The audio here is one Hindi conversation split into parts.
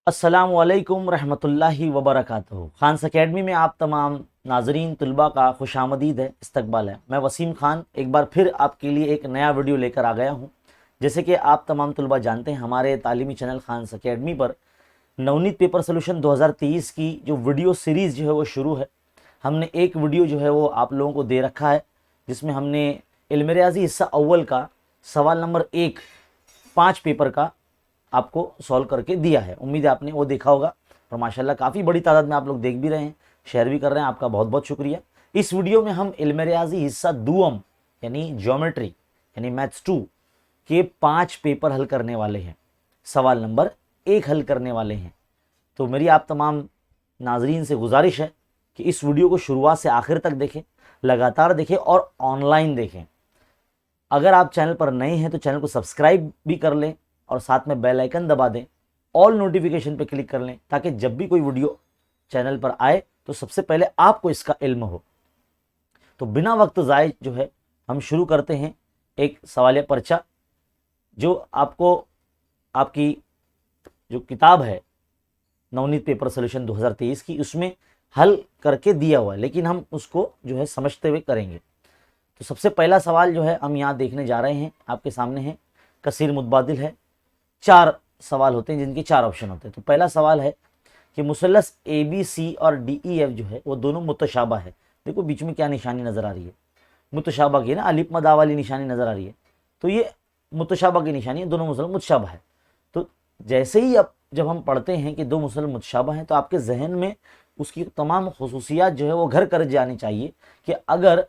अस्सलामुअलैकुम रहमतुल्लाहि वबरकातुहू। खान्स अकेडमी में आप तमाम नाजरीन तलबा का खुशामदीद है, इस्तकबाल है। मैं वसीम खान एक बार फिर आपके लिए एक नया वीडियो लेकर आ गया हूँ। जैसे कि आप तमाम तलबा जानते हैं, हमारे तालीमी चैनल खान्स अकेडमी पर नवनीत पेपर सोल्यूशन 2023 की जो वीडियो सीरीज़ जो है वो शुरू है। हमने एक वीडियो जो है वो आप लोगों को दे रखा है, जिसमें हमने इल्म रियाज़ी हिस्सा अव्वल का सवाल नंबर 1 5 पेपर का आपको सॉल्व करके दिया है। उम्मीद है आपने वो देखा होगा और माशाल्लाह काफ़ी बड़ी तादाद में आप लोग देख भी रहे हैं, शेयर भी कर रहे हैं। आपका बहुत बहुत शुक्रिया। इस वीडियो में हम इल्म रियाज़ी हिस्सा दुअम यानी ज्योमेट्री यानी मैथ्स 2 के 5 पेपर हल करने वाले हैं, सवाल नंबर 1 हल करने वाले हैं। तो मेरी आप तमाम नाजरीन से गुजारिश है कि इस वीडियो को शुरुआत से आखिर तक देखें, लगातार देखें और ऑनलाइन देखें। अगर आप चैनल पर नए हैं तो चैनल को सब्सक्राइब भी कर लें और साथ में बेल आइकन दबा दें, ऑल नोटिफिकेशन पे क्लिक कर लें, ताकि जब भी कोई वीडियो चैनल पर आए तो सबसे पहले आपको इसका इल्म हो। तो बिना वक्त ज़ाय जो है हम शुरू करते हैं एक सवालिया पर्चा, जो आपको आपकी जो किताब है नवनीत पेपर सोल्यूशन 2023 की, उसमें हल करके दिया हुआ है, लेकिन हम उसको जो है समझते हुए करेंगे। तो सबसे पहला सवाल जो है हम यहाँ देखने जा रहे हैं, आपके सामने है, कसीर मुतबादिल है। 4 सवाल होते हैं जिनके 4 ऑप्शन होते हैं। तो पहला सवाल है कि मुसल्लस ABC और DEF जो है वो दोनों मुतशाबा है। देखो बीच में क्या निशानी नज़र आ रही है, मुतशाबा की ना, अलिफ मदा वाली निशानी नज़र आ रही है, तो ये मुतशाबा की निशानी है, दोनों मुसल मुतशाबा है। तो जैसे ही अब जब हम पढ़ते हैं कि दो मुसल मुतशाबा हैं, तो आपके जहन में उसकी तमाम खसूसियात जो है वो घर कर जानी चाहिए कि अगर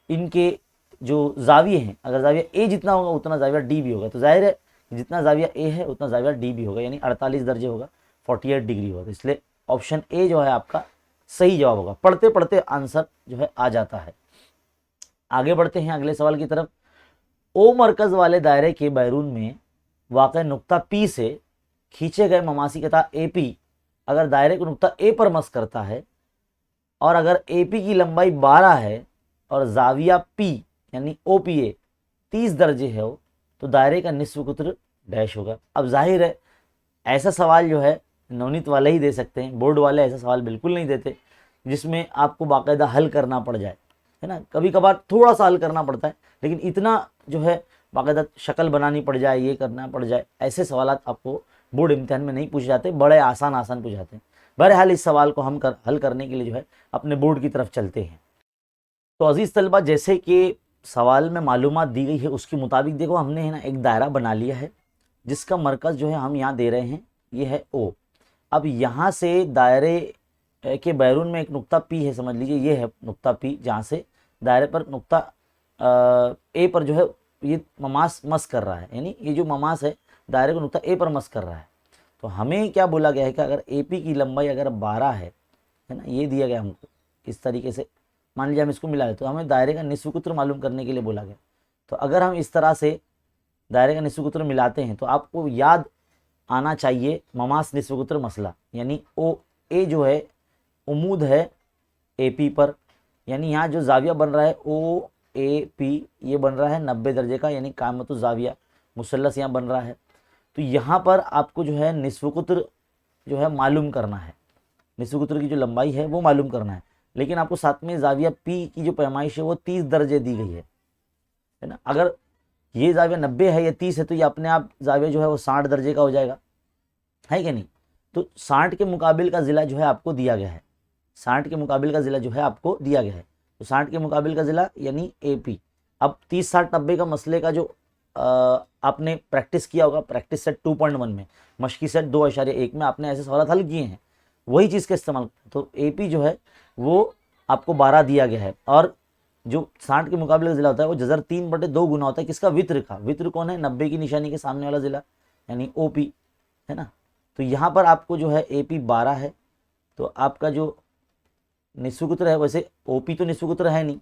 इनके जो जाविये हैं, अगर जाविया ए जितना होगा उतना जाविया डी भी होगा, तो जाहिर है जितना जाविया ए है उतना जाविया डी भी होगा, यानी 48 दर्जे होगा, 48 डिग्री होगा। तो इसलिए ऑप्शन ए जो है आपका सही जवाब होगा। पढ़ते पढ़ते आंसर जो है आ जाता है। आगे बढ़ते हैं अगले सवाल की तरफ। ओ मरकज वाले दायरे के बैरून में वाक़ नुक्ता पी से खींचे गए ममासी कता AP अगर दायरे को नुक्ता ए पर मस करता है और अगर AP की लंबाई 12 है और जाविया P यानी OPA 30 दर्जे है, तो दायरे का निस्फ कुत्र डैश होगा। अब जाहिर है ऐसा सवाल जो है नवनीत वाले ही दे सकते हैं, बोर्ड वाले ऐसा सवाल बिल्कुल नहीं देते जिसमें आपको बाकायदा हल करना पड़ जाए, है ना। कभी कभार थोड़ा सा हल करना पड़ता है, लेकिन इतना जो है बाकायदा शक्ल बनानी पड़ जाए, ये करना पड़ जाए, ऐसे सवाल आपको बोर्ड इम्तिहान में नहीं पूछे जाते, बड़े आसान आसान पूछे जाते हैं। बहरहाल इस सवाल को हम हल करने के लिए जो है अपने बोर्ड की तरफ चलते हैं। तो अजीज़ तलबा, जैसे कि सवाल में मालूमात दी गई है उसके मुताबिक देखो, हमने है ना एक दायरा बना लिया है जिसका मरकज़ जो है हम यहाँ दे रहे हैं, ये है O। अब यहाँ से दायरे के बैरून में एक नुक्ता P है, समझ लीजिए ये है नुक्ता P, जहाँ से दायरे पर नुक्ता A पर जो है ये ममास मस कर रहा है, यानी ये जो ममास है दायरे को नुक्ता A पर मस कर रहा है। तो हमें क्या बोला गया है कि अगर AP की लंबाई अगर 12 है ना, ये दिया गया हमको इस तरीके से, मान लीजिए हम इसको मिला लें, तो हमें दायरे का निस्फ कुत्र मालूम करने के लिए बोला गया। तो अगर हम इस तरह से दायरे का निस्फ कुत्र मिलाते हैं तो आपको याद आना चाहिए ममास निस्फ कुत्र मसला, यानी OA जो है उमूद है AP पर, यानी यहाँ जो जाविया बन रहा है OAP ये बन रहा है 90 दर्जे का, यानी कामतु जाविया मुसल्लस यहाँ बन रहा है। तो यहाँ पर आपको जो है निस्फ कुत्र जो है मालूम करना है, निस्फ कुत्र की जो लंबाई है वो मालूम करना है, लेकिन आपको साथ में जाविया P की जो पैमाइश है वो 30 दर्जे दी गई है ना। अगर ये जाविया 90 है या 30 है तो ये अपने आप जाविया जो है वो 60 दर्जे का हो जाएगा, है कि नहीं। तो 60 के मुकाबिल का ज़िला जो है आपको दिया गया है, 60 के मुकाबिल का ज़िला जो है आपको दिया गया है। तो 60 के मुकाबिल का ज़िला यानी AP। अब 30 60 90 का मसले का जो आपने प्रैक्टिस किया होगा, प्रैक्टिस सेट 2.1 में, मशकी सेट 2.1 में आपने ऐसे सवाल हल किए हैं, वही चीज़ का इस्तेमाल। तो AP जो है वो आपको 12 दिया गया है, और जो 60 के मुकाबले का ज़िला होता है वो जज़र 3/2 गुना होता है किसका, वित्र का। वित्र कौन है, 90 की निशानी के सामने वाला ज़िला यानी OP, है ना। तो यहाँ पर आपको जो है AP 12 है, तो आपका जो निस्फ कुत्र है, वैसे OP तो निस्फ कुत्र है नहीं,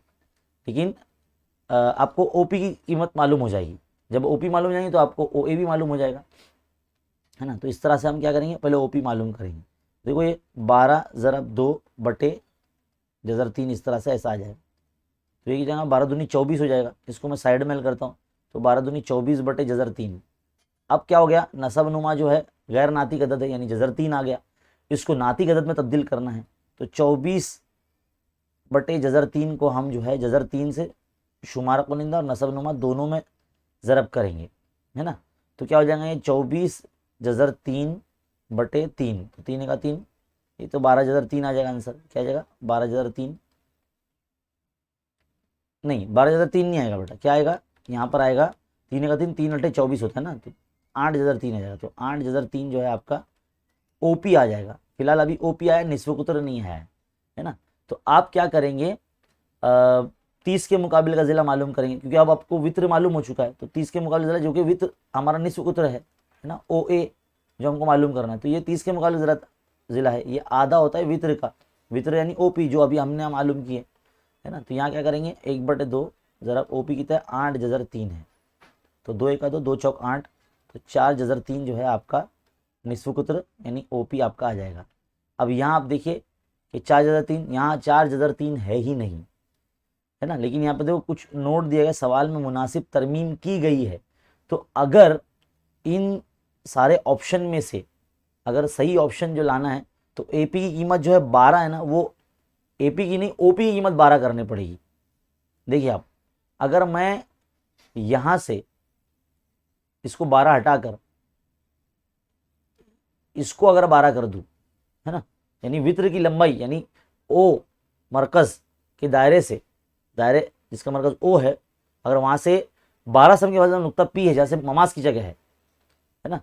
लेकिन आपको OP की कीमत मालूम हो जाएगी। जब OP मालूम हो जाएगी तो आपको OA भी मालूम हो जाएगा, है ना। तो इस तरह से हम क्या करेंगे, पहले OP मालूम करेंगे। देखो ये 12 ज़रब 2 बटे जज़र 3 इस तरह से ऐसा आ जाएगा। तो ये जगह 12 दूनी 24 हो जाएगा, इसको मैं साइड में करता हूँ, तो 12 दूनी 24 बटे जज़र 3। अब क्या हो गया, नसब नुमा जो है गैर नातिक अदद है यानी जज़र 3 आ गया, इसको नातिक अदद में तब्दील करना है तो 24 बटे जज़र 3 को हम जो है जज़र 3 से शुमार कुनिंदा और नसब नुमा दोनों में ज़रब करेंगे, है ना। तो क्या हो जाएगा ये 24 जज़र 3 बटे 3, तो 3 का 3, ये तो 12 जज़र 3 आ जाएगा आंसर। क्या आ जाएगा 12 जज़र 3, नहीं 12 जज़र 3 नहीं आएगा बेटा, क्या आएगा यहाँ पर आएगा 3 का 3, 3 अट्ठे 24 होता है ना, तो 8 जज़र 3 आ जाएगा। तो 8 जज़र 3 जो है आपका ओपी आ जाएगा। फिलहाल अभी ओपी आया, निस्फ़ कुतर नहीं आया है ना। तो आप क्या करेंगे 30 के मुकाबले का ज़िला मालूम करेंगे, क्योंकि अब आपको वित्र मालूम हो चुका है। तो 30 के मुकाबले ज़िला जो कि वित्र हमारा निस्फ़ कुतर है ना, ओ ए जो हमको मालूम करना है, तो ये 30 के मुकाबले ज़िला है, ये आधा होता है वित्र का, वित्र यानी ओपी जो अभी हमने मालूम किए, है ना। तो यहाँ क्या करेंगे 1/2 ज़रा ओपी कितना है 8 जज़र 3 है, तो 2 1 2 2 चौक 8, तो 4 जज़र 3 जो है आपका निस्फ़ कुतर यानी ओपी आपका आ जाएगा। अब यहाँ आप देखिए कि 4 जज़र 3, यहाँ 4 जज़र 3 है ही नहीं, है ना। लेकिन यहाँ पे देखो कुछ नोट दिया गया, सवाल में मुनासिब तरमीम की गई है। तो अगर इन सारे ऑप्शन में से अगर सही ऑप्शन जो लाना है तो एपी की कीमत जो है 12 है ना, वो एपी की नहीं ओपी की कीमत 12 करनी पड़ेगी। देखिए आप, अगर मैं यहाँ से इसको 12 हटाकर इसको अगर 12 कर दूँ, है ना, यानी वित्र की लंबाई यानी ओ मरकज़ के दायरे से, दायरे जिसका मरकज़ ओ है, अगर वहाँ से 12 सम के बाद नुक्ता पी है, जैसे ममाज की जगह है ना,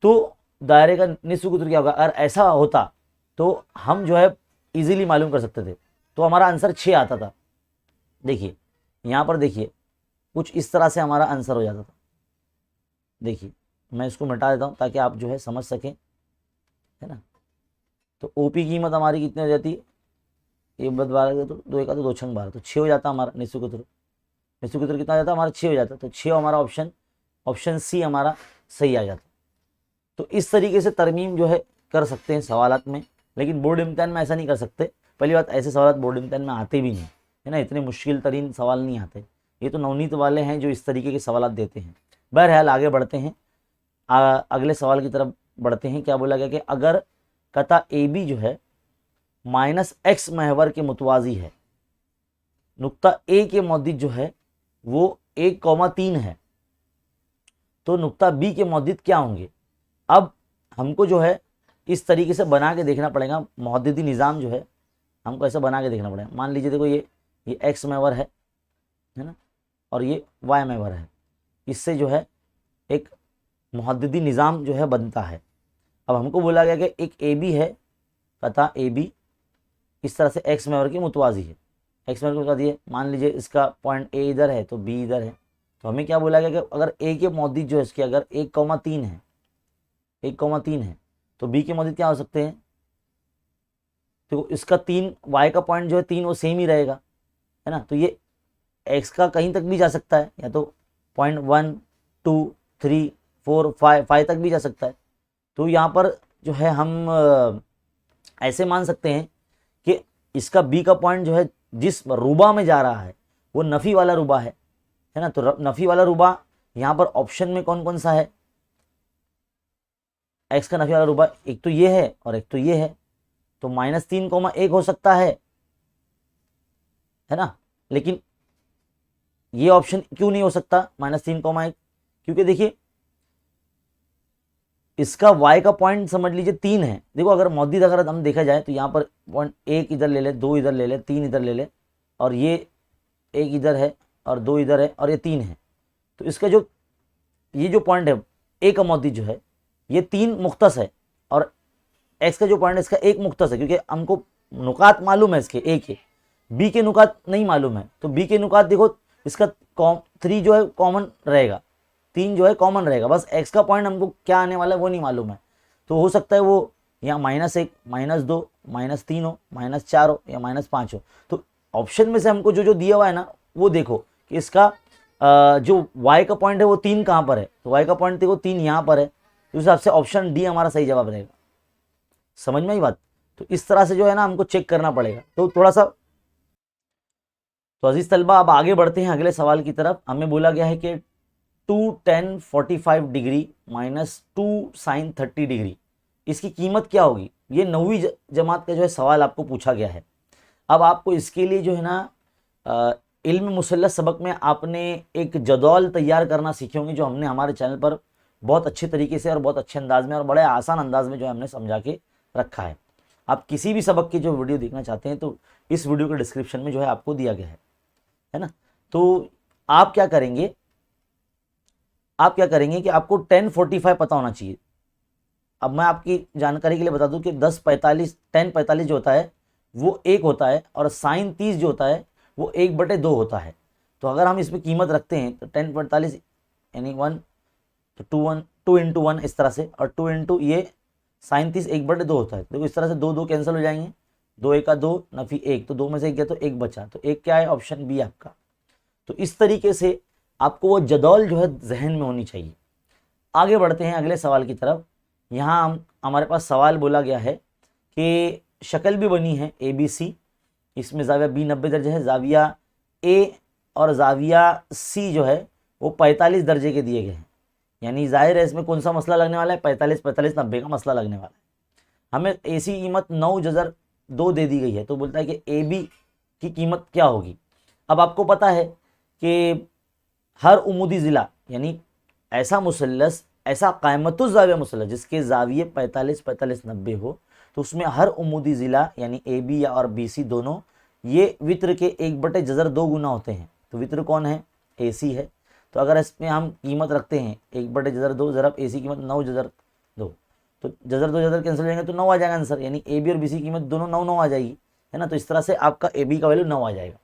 तो दायरे का निस्फ़ कुतर क्या होगा। अगर ऐसा होता तो हम जो है इजीली मालूम कर सकते थे, तो हमारा आंसर 6 आता था। देखिए यहाँ पर देखिए कुछ इस तरह से हमारा आंसर हो जाता था। देखिए मैं इसको मिटा देता हूँ ताकि आप जो है समझ सकें, है ना। तो ओपी की कीमत हमारी कितनी हो जाती है, ये 12 तो 2 1 2 6 12, तो 6 हो जाता हमारा निस्फ़ कुतर। निस्फ़ कुतर कितना हो जाता हमारा 6 हो जाता, तो 6 हमारा ऑप्शन सी हमारा सही आ जाता। तो इस तरीके से तरमीम जो है कर सकते हैं सवालात में, लेकिन बोर्ड इम्तिहान में ऐसा नहीं कर सकते। पहली बात, ऐसे सवाल बोर्ड इम्तिहान में आते भी नहीं, है ना, इतने मुश्किल तरीन सवाल नहीं आते। ये तो नवनीत वाले हैं जो इस तरीके के सवाल देते हैं। बहरहाल आगे बढ़ते हैं, अगले सवाल की तरफ बढ़ते हैं। क्या बोला गया कि अगर कता ए बी जो है -x महवर के मुतवाज़ी है, नुक्ता ए के मौदिद जो है वो 1,3 है, तो नुक्ता बी के मौदिद क्या होंगे। अब हमको जो है इस तरीके से बना के देखना पड़ेगा, मुहद्दिदी निज़ाम जो है हमको ऐसा बना के देखना पड़ेगा। मान लीजिए देखो ये एक्स महवर है ना, और ये वाई महवर है, इससे जो है एक मुहद्दिदी निज़ाम जो है बनता है। अब हमको बोला गया कि एक ए बी है, कता ए बी इस तरह से एक्स महवर की मुतवाज़ी है, एक्स महवर की मुतवाज़ी है। मान लीजिए इसका पॉइंट ए इधर है तो बी इधर है, तो हमें क्या बोला गया कि अगर ए के मौदिद जो है इसके अगर 1,3 है, 1,3 है, तो बी के मौदिद क्या हो सकते हैं। तो इसका 3 वाई का पॉइंट जो है 3 वो सेम ही रहेगा, है ना। तो ये एक्स का कहीं तक भी जा सकता है, या तो पॉइंट 1 2 3 4 5 तक भी जा सकता है। तो यहाँ पर जो है हम ऐसे मान सकते हैं कि इसका बी का पॉइंट जो है जिस रुबा में जा रहा है वो नफ़ी वाला रुबा है ना। तो नफ़ी वाला रुबा यहाँ पर ऑप्शन में कौन कौन सा है, एक्स का नफ़ी वाला रुबा एक तो ये है और एक तो ये है, तो -3,1 हो सकता है ना। लेकिन ये ऑप्शन क्यों नहीं हो सकता -3,1, क्योंकि देखिए इसका y का पॉइंट समझ लीजिए 3 है। देखो अगर मौदिद अगर हम देखा जाए तो यहाँ पर पॉइंट 1 इधर ले ले, 2 इधर ले ले, 3 इधर ले ले, और ये 1 इधर है और 2 इधर है और ये 3 है। तो इसका जो ये जो पॉइंट है ए का मौदिद जो है ये 3 मुख्तस है, और एक्स का जो पॉइंट है इसका 1 मुख्तस है, क्योंकि हमको नुकात मालूम है इसके ए के, बी के नुकात नहीं मालूम है। तो बी के नुकात देखो इसका 3 जो है कॉमन रहेगा, 3 जो है कॉमन रहेगा, बस एक्स का पॉइंट हमको क्या आने वाला है वो नहीं मालूम है। तो हो सकता है वो यहाँ -1 -2 -3 हो, -4 हो या -5 हो। तो ऑप्शन में से हमको जो जो दिया हुआ है ना वो देखो कि इसका जो y का पॉइंट है वो 3 कहाँ पर है, तो y का पॉइंट देखो 3 यहाँ पर है, तो उस हिसाब से ऑप्शन डी हमारा सही जवाब रहेगा। समझ में आई बात। तो इस तरह से जो है ना हमको चेक करना पड़ेगा। तो थोड़ा सा, तो अजीज तलबा अब आगे बढ़ते हैं अगले सवाल की तरफ। हमें बोला गया है कि 2tan45 degree minus 2sin30 degree, इसकी कीमत क्या होगी? ये 9वीं जमात का जो है सवाल आपको पूछा गया है। अब आपको इसके लिए जो है ना इल्म मुसल्लस सबक में आपने एक जदौल तैयार करना सीखे होंगे, जो हमने हमारे चैनल पर बहुत अच्छे तरीके से और बहुत अच्छे अंदाज में और बड़े आसान अंदाज में जो है हमने समझा के रखा है। आप किसी भी सबक की जो वीडियो देखना चाहते हैं तो इस वीडियो के डिस्क्रिप्शन में जो है आपको दिया गया है ना। तो आप क्या करेंगे कि आपको 1045 पता होना चाहिए। अब मैं आपकी जानकारी के लिए बता दूं कि 1045 जो होता है वो 1 होता है और sin30 जो होता है वो 1/2 होता है। तो अगर हम इसमें कीमत रखते हैं तो 1045 यानी 1 तो 2 इंटू 1 इस तरह से, और 2 इंटू ये sin30 1/2 होता है। देखो इस तरह से 2 2 कैंसिल हो जाएंगे, 2 1 2 नफी 1, तो 2 में से 1 गया तो 1 बचा, तो 1 क्या है? ऑप्शन बी आपका। तो इस तरीके से आपको वो जदौल जो है जहन में होनी चाहिए। आगे बढ़ते हैं अगले सवाल की तरफ। यहाँ हमारे पास सवाल बोला गया है कि शक्ल भी बनी है ABC, इसमें जाविया B 90 दर्जे है, जाविया A और जाविया C जो है वो 45 दर्जे के दिए गए हैं। यानी जाहिर है इसमें कौन सा मसला लगने वाला है? 45 45 90 का मसला लगने वाला है। हमें AC की कीमत 9 दे दी गई है, तो बोलता है कि AB की कीमत क्या होगी। अब आपको पता है कि हर उमूदी ज़िला यानी ऐसा मुसल्लस, ऐसा कायमतुज़ ज़ाविया मुसल्लस जिसके ज़ाविये 45 45 90 हो, तो उसमें हर उमूदी ज़िला यानी AB या और BC दोनों ये वित्र के 1/2 गुना होते हैं। तो वित्र कौन है? AC है। तो अगर इसमें हम कीमत रखते हैं 1/2 ज़रब AC कीमत 9/2, तो जज़र कैंसिल हो जाएंगे तो 9 आ जाएगा आंसर, यानी AB और BC कीमत दोनों 9 9 आ जाएगी, है ना। तो इस तरह से आपका AB का वैल्यू 9 आ जाएगा।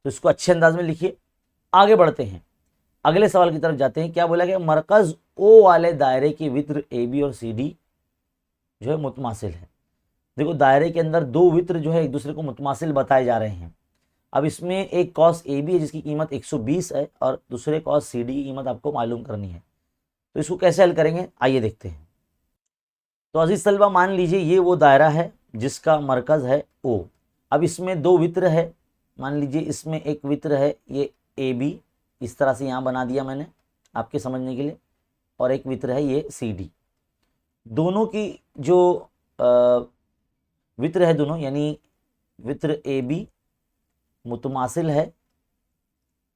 तो इसको अच्छे अंदाज में लिखिए। आगे बढ़ते हैं, अगले सवाल की तरफ जाते हैं। क्या बोला गया? मरकज O वाले दायरे की वित्र AB और CD जो है मुतमासिल है। देखो दायरे के अंदर 2 वित्र जो है एक दूसरे को मुतमासिल बताए जा रहे हैं। अब इसमें एक कॉस AB है जिसकी कीमत 120 है और दूसरे कॉस CD की कीमत आपको मालूम करनी है। तो इसको कैसे हल करेंगे, आइए देखते हैं। तो अजीज तलबा मान लीजिए ये वो दायरा है जिसका मरकज है O। अब इसमें 2 वित्र है, मान लीजिए इसमें एक वित्र है ये AB, इस तरह से यहाँ बना दिया मैंने आपके समझने के लिए, और एक वित्र है ये CD। दोनों की जो वित्र है दोनों यानी वित्र AB मुतमासिल है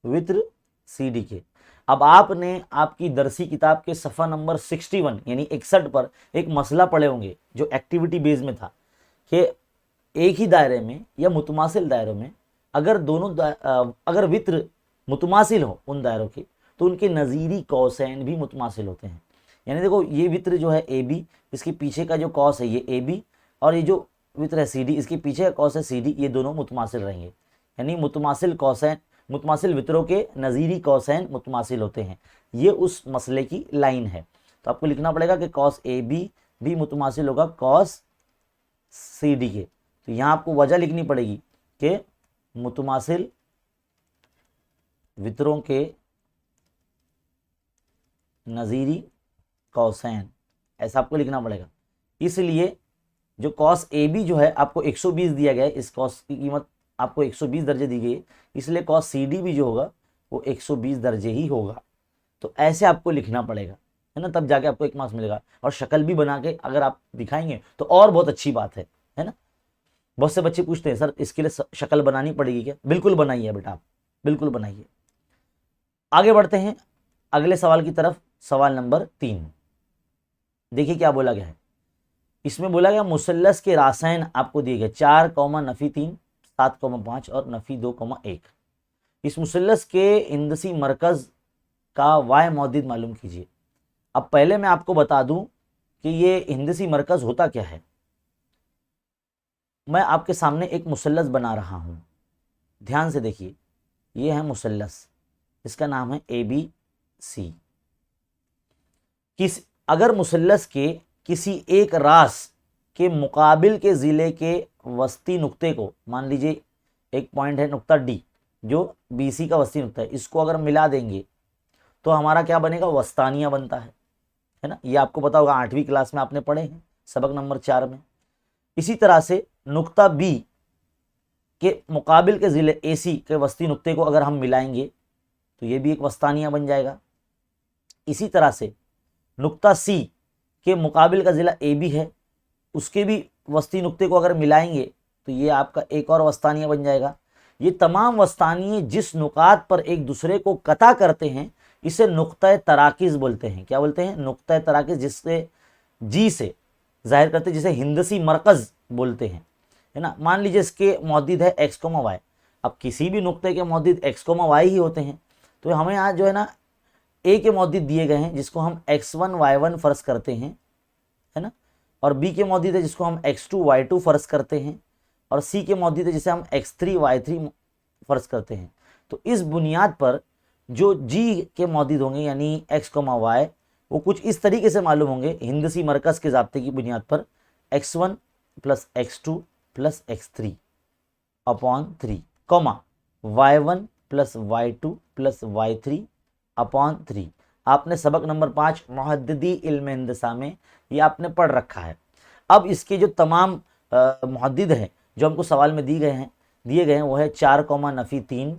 वित्र CD के। अब आपने आपकी दरसी किताब के सफ़ा नंबर 61 यानी 61 पर एक मसला पढ़े होंगे जो एक्टिविटी बेस में था कि एक ही दायरे में या मुतमासिल दायरों में अगर अगर वित्र मुतमासिल हो उन दायरों के, तो उनके नज़ीरी कौसैन भी मुतमासिल होते हैं। यानी देखो ये वित्र जो है AB, इसके पीछे का जो कौस है ये AB, और ये जो वित्र है CD, इसके पीछे का कौस है CD, ये दोनों मुतमासिल रहेंगे। यानी मुतमासिल कौसैन, मुतमासिल वित्रों के नज़ीरी कौसैन मुतमासिल होते हैं। ये उस मसले की लाइन है। तो आपको लिखना पड़ेगा कि कौस AB भी मुतमासिल होगा कौस CD के। तो यहाँ आपको वजह लिखनी पड़ेगी कि मुतमासिल वित्रों के नज़ीरी कौसैन, ऐसा आपको लिखना पड़ेगा। इसलिए जो कॉस AB जो है आपको 120 दिया गया है, इस कॉस की कीमत आपको 120 दर्जे दी गई है, इसलिए कॉस CD भी जो होगा वो 120 दर्जे ही होगा। तो ऐसे आपको लिखना पड़ेगा, है ना, तब जाके आपको 1 मार्क्स मिलेगा। और शक्ल भी बना के अगर आप दिखाएंगे तो और बहुत अच्छी बात है ना। बहुत से बच्चे पूछते हैं सर इसके लिए शक्ल बनानी पड़ेगी क्या? बिल्कुल बनाइए बेटा, आप बिल्कुल बनाइए। आगे बढ़ते हैं अगले सवाल की तरफ। सवाल नंबर 3 देखिए क्या बोला गया है। इसमें बोला गया मुसल्लस के रासायन आपको दिए गए 4, नफी 3, 7, 5 और नफी 2, 1। इस मुसल्लस के हिंदसी मरकज का वाय मौदिद मालूम कीजिए। अब पहले मैं आपको बता दूं कि ये हिंदसी मरकज होता क्या है। मैं आपके सामने एक मुसल्लस बना रहा हूं, ध्यान से देखिए। ये है मुसल्लस, इसका नाम है ABC। अगर मुसल्लस के किसी एक रास के मुकाबिल के ज़िले के वस्ती नुक्ते को, मान लीजिए एक पॉइंट है नुक्ता D जो BC का वस्ती नुक्ता है, इसको अगर मिला देंगे तो हमारा क्या बनेगा? वस्तानिया बनता है ना। ये आपको पता होगा, 8वीं क्लास में आपने पढ़े हैं सबक नंबर 4 में। इसी तरह से नुक्ता B के मुकाबिल के ज़िले AC के वस्ती नुक्ते को अगर हम मिलाएंगे तो ये भी एक वस्तानिया बन जाएगा। इसी तरह से नुक्ता सी के मुकाबिल का ज़िला ए बी है, उसके भी वस्ती नुक्ते को अगर मिलाएंगे तो ये आपका एक और वस्तानिया बन जाएगा। ये तमाम वस्तानिये जिस नुकात पर एक दूसरे को कता करते हैं इसे नुक्ता तराकिज़ बोलते हैं। क्या बोलते हैं? नुक्ता तराकिज़, जिससे जी से जाहिर करते हैं, जिसे हिंदसी मरकज़ बोलते हैं, है ना। मान लीजिए इसके मौजूद है एक्स कोमा वाई, अब किसी भी नुक्ते के मौजूद एक्स कोमा वाई ही होते हैं, तो हमें यहाँ जो है ना ए के मौजूद दिए गए हैं जिसको हम x1 y1 फ़र्ज करते हैं, है ना, और बी के मौजूद है जिसको हम x2 y2 फ़र्ज करते हैं, और सी के मौजूद है जिसे हम x3 y3 फ़र्ज करते हैं। तो इस बुनियाद पर जो जी के मौजूद होंगे यानी x, y वो कुछ इस तरीके से मालूम होंगे हिंदसी मरकज़ के ज़ाब्ते की बुनियाद पर, x1 + x2 + x3 upon 3, y1 + y2 + y3 upon 3। आपने सबक नंबर 5 मुहद्दिदी इल्म हिंदसा में ये आपने पढ़ रखा है। अब इसके जो तमाम मुहद्दिद हैं जो हमको सवाल में दिए गए हैं वो है 4, नफ़ी 3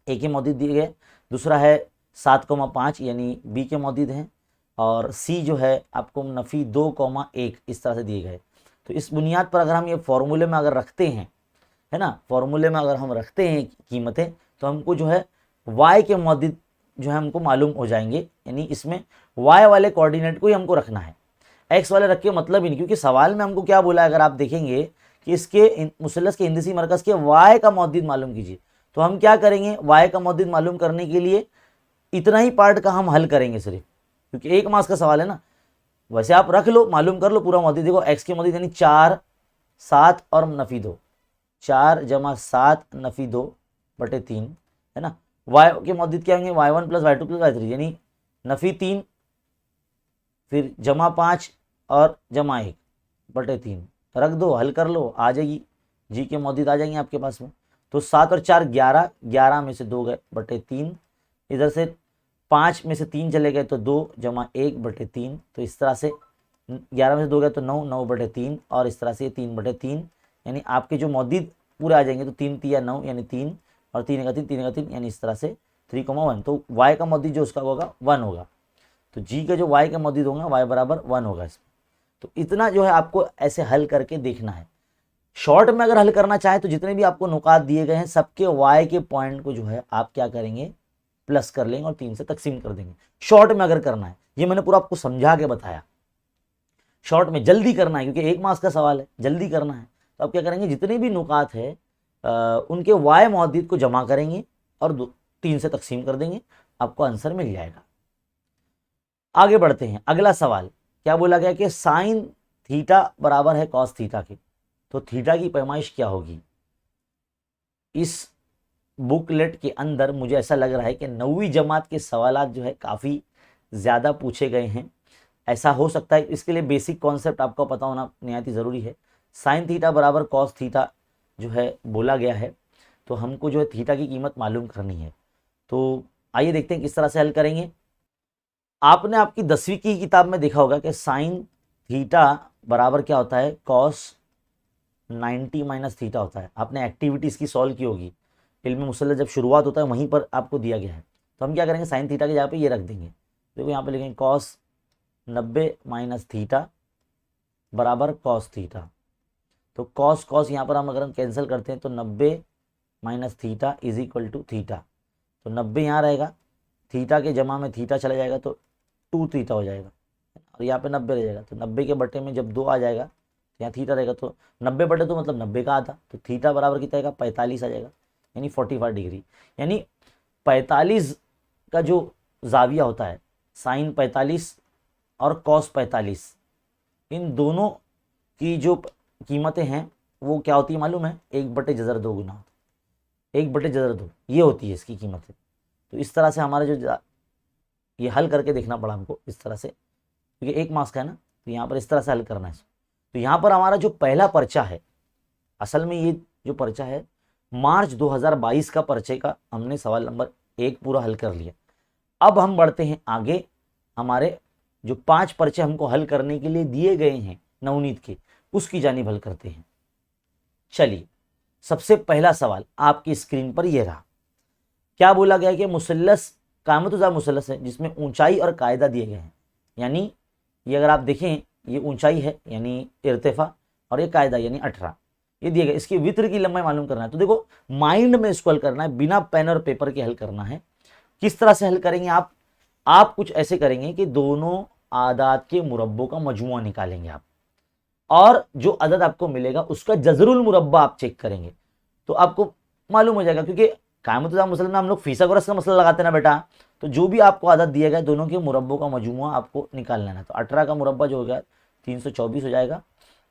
ए के मौजूद दिए गए, दूसरा है 7,5 यानी बी के मौजूद हैं, और सी जो है आपको नफ़ी 2,1 इस तरह से दिए गए। तो इस बुनियाद पर अगर हम ये फॉर्मूले में अगर रखते हैं, है ना, फॉर्मूले में अगर हम रखते हैं कीमतें, तो हमको जो है वाई के मौजूद जो है हमको मालूम हो जाएंगे। यानी इसमें वाई वाले कोऑर्डिनेट को ही हमको रखना है, एक्स वाले रख के मतलब ही नहीं, क्योंकि सवाल में हमको क्या बोला है, अगर आप देखेंगे कि इसके मुसल्लस के हिंदसी मरकज़ के वाई का मौजूद मालूम कीजिए, तो हम क्या करेंगे, वाई का मौजूद मालूम करने के लिए इतना ही पार्ट का हम हल करेंगे सिर्फ, क्योंकि 1 मार्क्स का सवाल है ना। वैसे आप रख लो, मालूम कर लो पूरा मौजूद। देखो एक्स के मौजूद यानी 4, 7 और नफ़ी 2, 4 + 7 नफ़ी 2/3, है ना। वाई के मौजूद क्या होंगे, y1 + y2 + y3 यानी नफ़ी 3 फिर जमा 5 और जमा 1/3 रख दो, हल कर लो, आ जाएगी, जी के मौजूद आ जाएंगे आपके पास में। तो 7 और 4 11, 11 में से 2 गए बटे 3, इधर से 5 में से 3 चले गए तो 2 जमा 1/3, तो इस तरह से 11 में से 2 गए तो 9, 9/3 और इस तरह से 3/3 यानी आपके जो मौजूद पूरे आ जाएंगे। तो 3 × 9 यानी 3 और 3 × 3 3 × 3 यानी इस तरह से 3,1। तो y का मौजूद जो उसका होगा 1 होगा, तो g का जो y का मौजूद होगा y बराबर 1 होगा इसमें। तो इतना जो है आपको ऐसे हल करके देखना है। शॉर्ट में अगर हल करना चाहे तो जितने भी आपको नुकात दिए गए हैं सबके y के पॉइंट को जो है आप क्या करेंगे, प्लस कर लेंगे और 3 से तकसीम कर देंगे। शॉर्ट में अगर करना है, ये मैंने पूरा आपको समझा के बताया। शॉर्ट में जल्दी करना है क्योंकि 1 मार्क्स का सवाल है, जल्दी करना है, तो आप क्या करेंगे, जितने भी नुकात है उनके y मौजूद को जमा करेंगे और 3 से तकसीम कर देंगे, आपको आंसर मिल जाएगा। आगे बढ़ते हैं। अगला सवाल क्या बोला गया कि साइन थीटा बराबर है कॉस थीटा के, तो थीटा की पैमाइश क्या होगी। इस बुकलेट के अंदर मुझे ऐसा लग रहा है कि 9वीं जमात के सवालात जो है काफ़ी ज़्यादा पूछे गए हैं। ऐसा हो सकता है, इसके लिए बेसिक कॉन्सेप्ट आपको पता होना निहायत ज़रूरी है। साइन थीटा बराबर कॉस थीटा जो है बोला गया है, तो हमको जो है थीटा की कीमत मालूम करनी है। तो आइए देखते हैं किस तरह से हल करेंगे। आपने आपकी 10वीं की किताब में देखा होगा कि साइन थीटा बराबर क्या होता है, कॉस 90 - थीटा होता है। आपने एक्टिविटीज़ की सॉल्व की होगी, इल्म मुसल्लस जब शुरुआत होता है वहीं पर आपको दिया गया है। तो हम क्या करेंगे, साइन थीटा के जगह पे ये रख देंगे। देखो यहाँ पे लिखेंगे कॉस 90 - थीटा बराबर कॉस थीटा। तो कॉस कॉस यहाँ पर हम कैंसिल करते हैं तो 90 - theta is equal to theta. तो 90 यहाँ रहेगा, थीटा के जमा में थीटा चला जाएगा तो 2 थीटा हो जाएगा, और यहाँ पे 90 रह जाएगा। तो 90 के बटे में जब 2 आ जाएगा तो यहाँ थीटा रहेगा, तो 90/2 मतलब 90 का आधा, तो थीटा बराबर कितना आएगा, 45 आ जाएगा, यानी 45 डिग्री। यानी 45 का जो जाविया होता है, साइन 45 और कॉस 45, इन दोनों की जो कीमतें हैं वो क्या होती है मालूम है, 1/2 गुना, 1/2 ये होती है इसकी कीमतें। तो इस तरह से हमारा जो ये हल करके देखना पड़ा हमको इस तरह से, क्योंकि 1 मार्क्स का है ना, तो यहाँ पर इस तरह से हल करना है। तो यहाँ पर हमारा जो पहला पर्चा है, असल में ये जो पर्चा है मार्च 2022 का पर्चे का हमने सवाल नंबर 1 पूरा हल कर लिया। अब हम बढ़ते हैं आगे, हमारे जो 5 पर्चे हमको हल करने के लिए दिए गए हैं नवनीत के, उसकी जानिब हल करते हैं। चलिए, सबसे पहला सवाल आपकी स्क्रीन पर यह रहा। क्या बोला गया कि मुसल्लस कामतुज़ा मुसल्लस है जिसमें ऊंचाई और कायदा दिए गए हैं। यानी ये अगर आप देखें, ये ऊंचाई है यानी इर्तिफा, और ये कायदा यानी 18, ये दिए गए। इसकी वित्र की लंबाई मालूम करना है। तो देखो माइंड में इसको हल करना है, बिना पेन और पेपर के हल करना है। किस तरह से हल करेंगे आप कुछ ऐसे करेंगे कि दोनों आदाद के मुरब्बों का मजमुआ निकालेंगे आप, और जो अदद आपको मिलेगा उसका जजरुल मुरब्बा आप चेक करेंगे, तो आपको मालूम हो जाएगा। क्योंकि कायमुतुज़ा मुसल्लस में हम लोग फीसागोरस का मसला लगाते हैं ना बेटा, तो जो भी आपको आदत दिया गया दोनों के मुरब्बों का मजमुआ आपको निकालना है। तो 18 का मुरब्बा जो हो गया 324 हो जाएगा,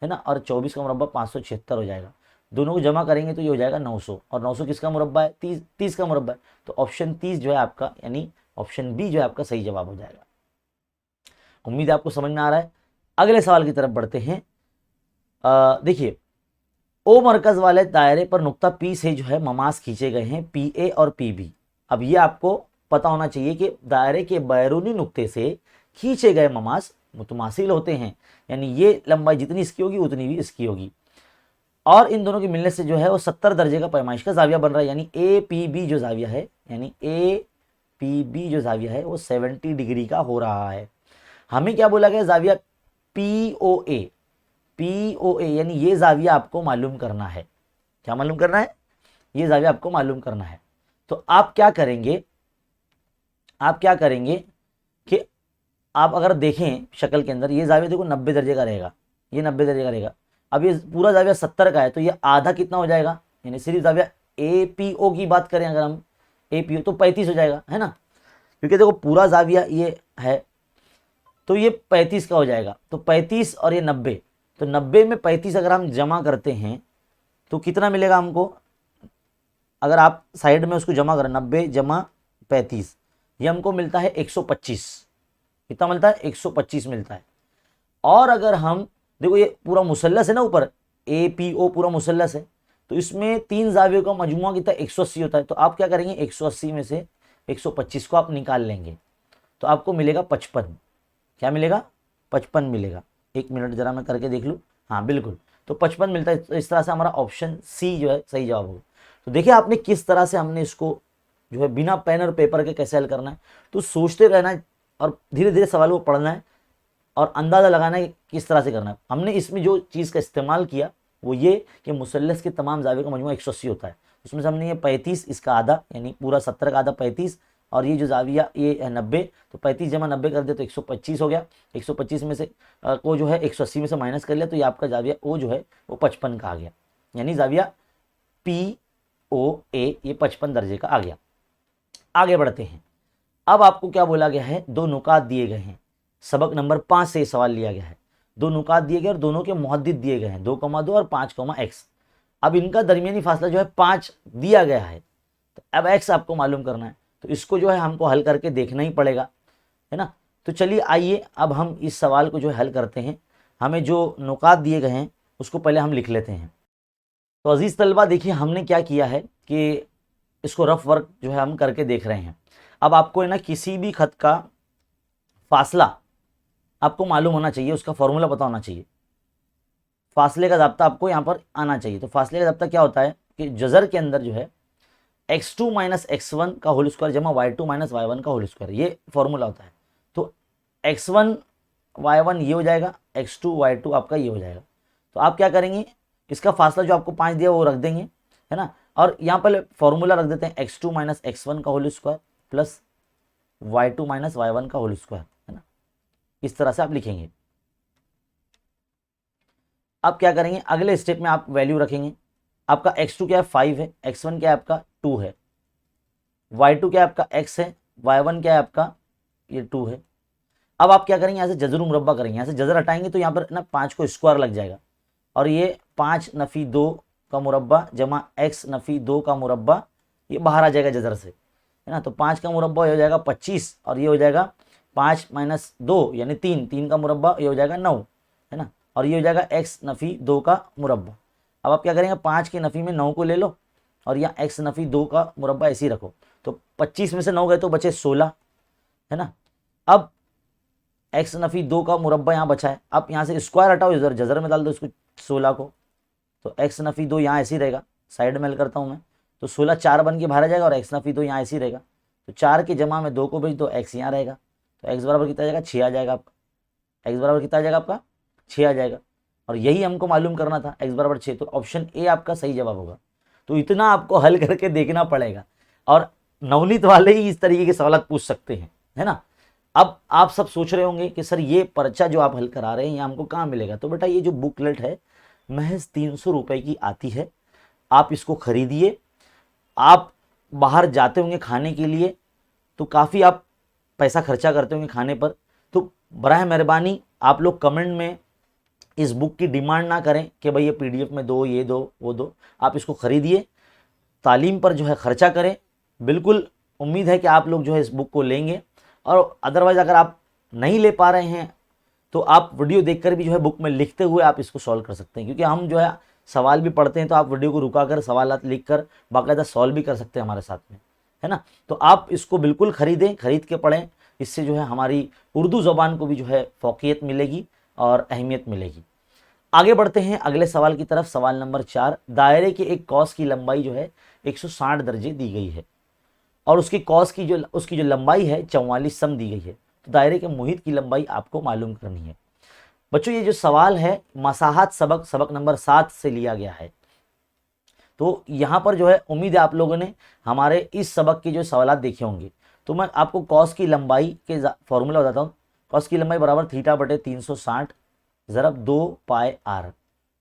है ना, और 24 का मुरब्बा 576 हो जाएगा। दोनों को जमा करेंगे तो ये हो जाएगा 900, और 900 किसका मुरब्बा है? 30 का मुरब्बा है। तो ऑप्शन 30 जो है आपका, यानी ऑप्शन बी जो है आपका सही जवाब हो जाएगा। उम्मीद है आपको समझ में आ रहा है। अगले सवाल की तरफ बढ़ते हैं। देखिए, ओ मरकज वाले दायरे पर नुक्ता पी से जो है ममास खींचे गए हैं, पी ए और पी बी। अब ये आपको पता होना चाहिए कि दायरे के बैरूनी नुक्ते से खींचे गए ममास मुतमासिल होते हैं, यानी ये लंबाई जितनी इसकी होगी उतनी भी इसकी होगी, और इन दोनों के मिलने से जो है वो 70 दर्जे का पैमाइश का जाविया बन रहा है। यानी ए पी बी जो जाविया है, यानी ए पी बी जो जाविया है वो 70 डिग्री का हो रहा है। हमें क्या बोला गया? जाविया पी ओ ए, पी ओ ए, यानी ये जाविया आपको मालूम करना है। क्या मालूम करना है? ये जाविया आपको मालूम करना है। तो आप क्या करेंगे कि आप अगर देखें शक्ल के अंदर, ये जाविया देखो 90 दर्जे का रहेगा, ये 90 दर्जे का रहेगा। अब ये पूरा जाविया 70 का है, तो ये आधा कितना हो जाएगा? यानी सिर्फ जाविया ए पी ओ की बात करें अगर हम, ए पी ओ, तो 35 हो जाएगा, है ना, क्योंकि देखो पूरा जाविया ये है, तो ये 35 का हो जाएगा। तो 35 और ये 90, तो 90 में 35 अगर हम जमा करते हैं तो कितना मिलेगा हमको? अगर आप साइड में उसको जमा करें, 90 जमा 35, ये हमको मिलता है 125। कितना मिलता है? 125 मिलता है। और अगर हम देखो ये पूरा मुसल्लस है ना, ऊपर ए पी ओ पूरा मुसल्लस है, तो इसमें 3 जावियों का मजमुआ कितना? 180 होता है। तो आप क्या करेंगे? 180 में से 125 को आप निकाल लेंगे, तो आपको मिलेगा 55। क्या मिलेगा? 55 मिलेगा। एक मिनट जरा मैं करके देख लूँ। हाँ बिल्कुल, तो 55 मिलता है। तो इस तरह से हमारा ऑप्शन सी जो है सही जवाब होगा। तो देखिए आपने किस तरह से हमने इसको जो है बिना पेन और पेपर के कैसे हल करना है, तो सोचते रहना है और धीरे धीरे सवाल को पढ़ना है और अंदाज़ा लगाना है कि किस तरह से करना है। हमने इसमें जो चीज़ का इस्तेमाल किया वो ये कि मुसल्लस के तमाम जावियों का मजमुआ 180 होता है। उसमें से हमने ये 35 इसका आधा, यानी पूरा 70 का आधा 35, और ये जो जाविया ये है 90, तो 35 जमा 90 कर दे तो 125 हो गया। 125 में से को जो है 180 में से माइनस कर लिया, तो ये आपका जाविया ओ जो है वो 55 का आ गया। यानी जाविया पी ओ ए ये 55 दर्जे का आ गया। आगे बढ़ते हैं। अब आपको क्या बोला गया है? 2 नुकात दिए गए हैं। सबक नंबर 5 से सवाल लिया गया है। 2 नुकात दिए गए और दोनों के मुहद्दिद दिए गए हैं, 2,2 और 5,x। अब इनका दरमियानी फासला जो है 5 दिया गया है, तो अब x आपको मालूम करना है, तो इसको जो है हमको हल करके देखना ही पड़ेगा, है ना। तो चलिए आइए अब हम इस सवाल को जो है हल करते हैं। हमें जो नुकात दिए गए हैं उसको पहले हम लिख लेते हैं। तो अजीज़ तलबा देखिए हमने क्या किया है कि इसको रफ वर्क जो है हम करके देख रहे हैं। अब आपको है ना किसी भी खत का फासला आपको मालूम होना चाहिए, उसका फॉर्मूला पता होना चाहिए, फासले का ज़ाब्ता आपको यहाँ पर आना चाहिए। तो फासले का ज़ाब्ता क्या होता है कि जज़र के अंदर जो है x2 माइनस x1 का होल स्क्वायर जमा y2 माइनस y1 का होल स्क्वायर, ये फॉर्मूला होता है। तो x1 y1 ये हो जाएगा, x2 y2 आपका ये हो जाएगा। तो आप क्या करेंगे? इसका फासला जो आपको 5 दिया वो रख देंगे, है ना, और यहाँ पर फॉर्मूला रख देते हैं x2 माइनस x1 का whole square plus y2 minus y1 का होल स्क्वायर, है ना। इस तरह से आप लिखेंगे। अब क्या करेंगे? अगले स्टेप में आप वैल्यू रखेंगे। आपका x2 क्या है? 5 है, x1 क्या है आपका? 2 है, y2 क्या है आपका? x है, y1 क्या है आपका? ये 2 है। अब आप क्या करेंगे? यहाँ से जजर मुरब्बा करेंगे, यहाँ से जजर हटाएंगे तो यहाँ पर ना 5 को स्क्वायर लग जाएगा, और ये 5 नफ़ी 2 का मुरब्बा जमा x नफ़ी 2 का मुरब्बा, ये बाहर आ जाएगा जजर से, है ना। तो 5 का मुरब्बा हो जाएगा 25, और ये हो जाएगा 5 माइनस 2 यानी 3 का मुरब्बा ये हो जाएगा 9, है ना, और ये हो जाएगा x नफ़ी 2 का मुरब्बा। अब आप क्या करेंगे? 5 की नफ़ी में 9 को ले लो और यहाँ x नफ़ी 2 का मुरब्बा ऐसे ही रखो। तो 25 में से 9 गए तो बचे 16, है ना। अब x नफ़ी 2 का मुरब्बा यहाँ बचा है। अब यहाँ से स्क्वायर हटाओ, इधर जजर में डाल दो इसको 16 को, तो x नफ़ी 2 यहाँ ऐसे ही रहेगा। साइड में हल करता हूँ मैं, तो 16 4 बन के बाहर आ जाएगा और एक्स नफी तो यहाँ ऐसे ही रहेगा। तो 4 के जमा में 2 को भेज दो, एक्स यहाँ रहेगा। तो एक्स बराबर कितना आ जाएगा, 6 आ जाएगा आपका। एक्स बराबर कितना आ जाएगा आपका, 6 आ जाएगा। और यही हमको मालूम करना था, एक्स बराबर 6। तो ऑप्शन ए आपका सही जवाब होगा। तो इतना आपको हल करके देखना पड़ेगा। और नवनीत वाले ही इस तरीके के सवाल पूछ सकते हैं, है ना। अब आप सब सोच रहे होंगे कि सर ये पर्चा जो आप हल करा रहे हैं ये हमको कहाँ मिलेगा। तो बेटा ये जो बुकलेट है महज 300 रुपए की आती है, आप इसको खरीदिए। आप बाहर जाते होंगे खाने के लिए तो काफ़ी आप पैसा खर्चा करते होंगे खाने पर, तो बराह मेहरबानी आप लोग कमेंट में इस बुक की डिमांड ना करें कि भाई ये पीडीएफ में दो, ये दो, वो दो। आप इसको खरीदिए, तालीम पर जो है खर्चा करें। बिल्कुल उम्मीद है कि आप लोग जो है इस बुक को लेंगे। और अदरवाइज़ अगर आप नहीं ले पा रहे हैं तो आप वीडियो देखकर भी जो है बुक में लिखते हुए आप इसको सॉल्व कर सकते हैं, क्योंकि हम जो है सवाल भी पढ़ते हैं तो आप वीडियो को रुका कर सवालात लिख कर बाकायदा सॉल्व भी कर सकते हैं हमारे साथ में, है ना। तो आप इसको बिल्कुल खरीदें, खरीद के पढ़ें। इससे जो है हमारी उर्दू ज़बान को भी जो है फ़ौक़ियत मिलेगी और अहमियत मिलेगी। आगे बढ़ते हैं अगले सवाल की तरफ। सवाल नंबर 4, दायरे के एक कॉस की लंबाई जो है 160 दर्जे दी गई है और उसकी कॉस की जो लंबाई है 44 सम दी गई है। तो दायरे के मुहित की लंबाई आपको मालूम करनी है। बच्चों ये जो सवाल है मसाहत सबक नंबर 7 से लिया गया है। तो यहाँ पर जो है उम्मीद है आप लोगों ने हमारे इस सबक के जो सवाल देखे होंगे। तो मैं आपको कॉस की लंबाई के फॉर्मूला बताता हूँ। कॉस की लंबाई बराबर थीटा बटे 360 ज़रब 2 पाई आर,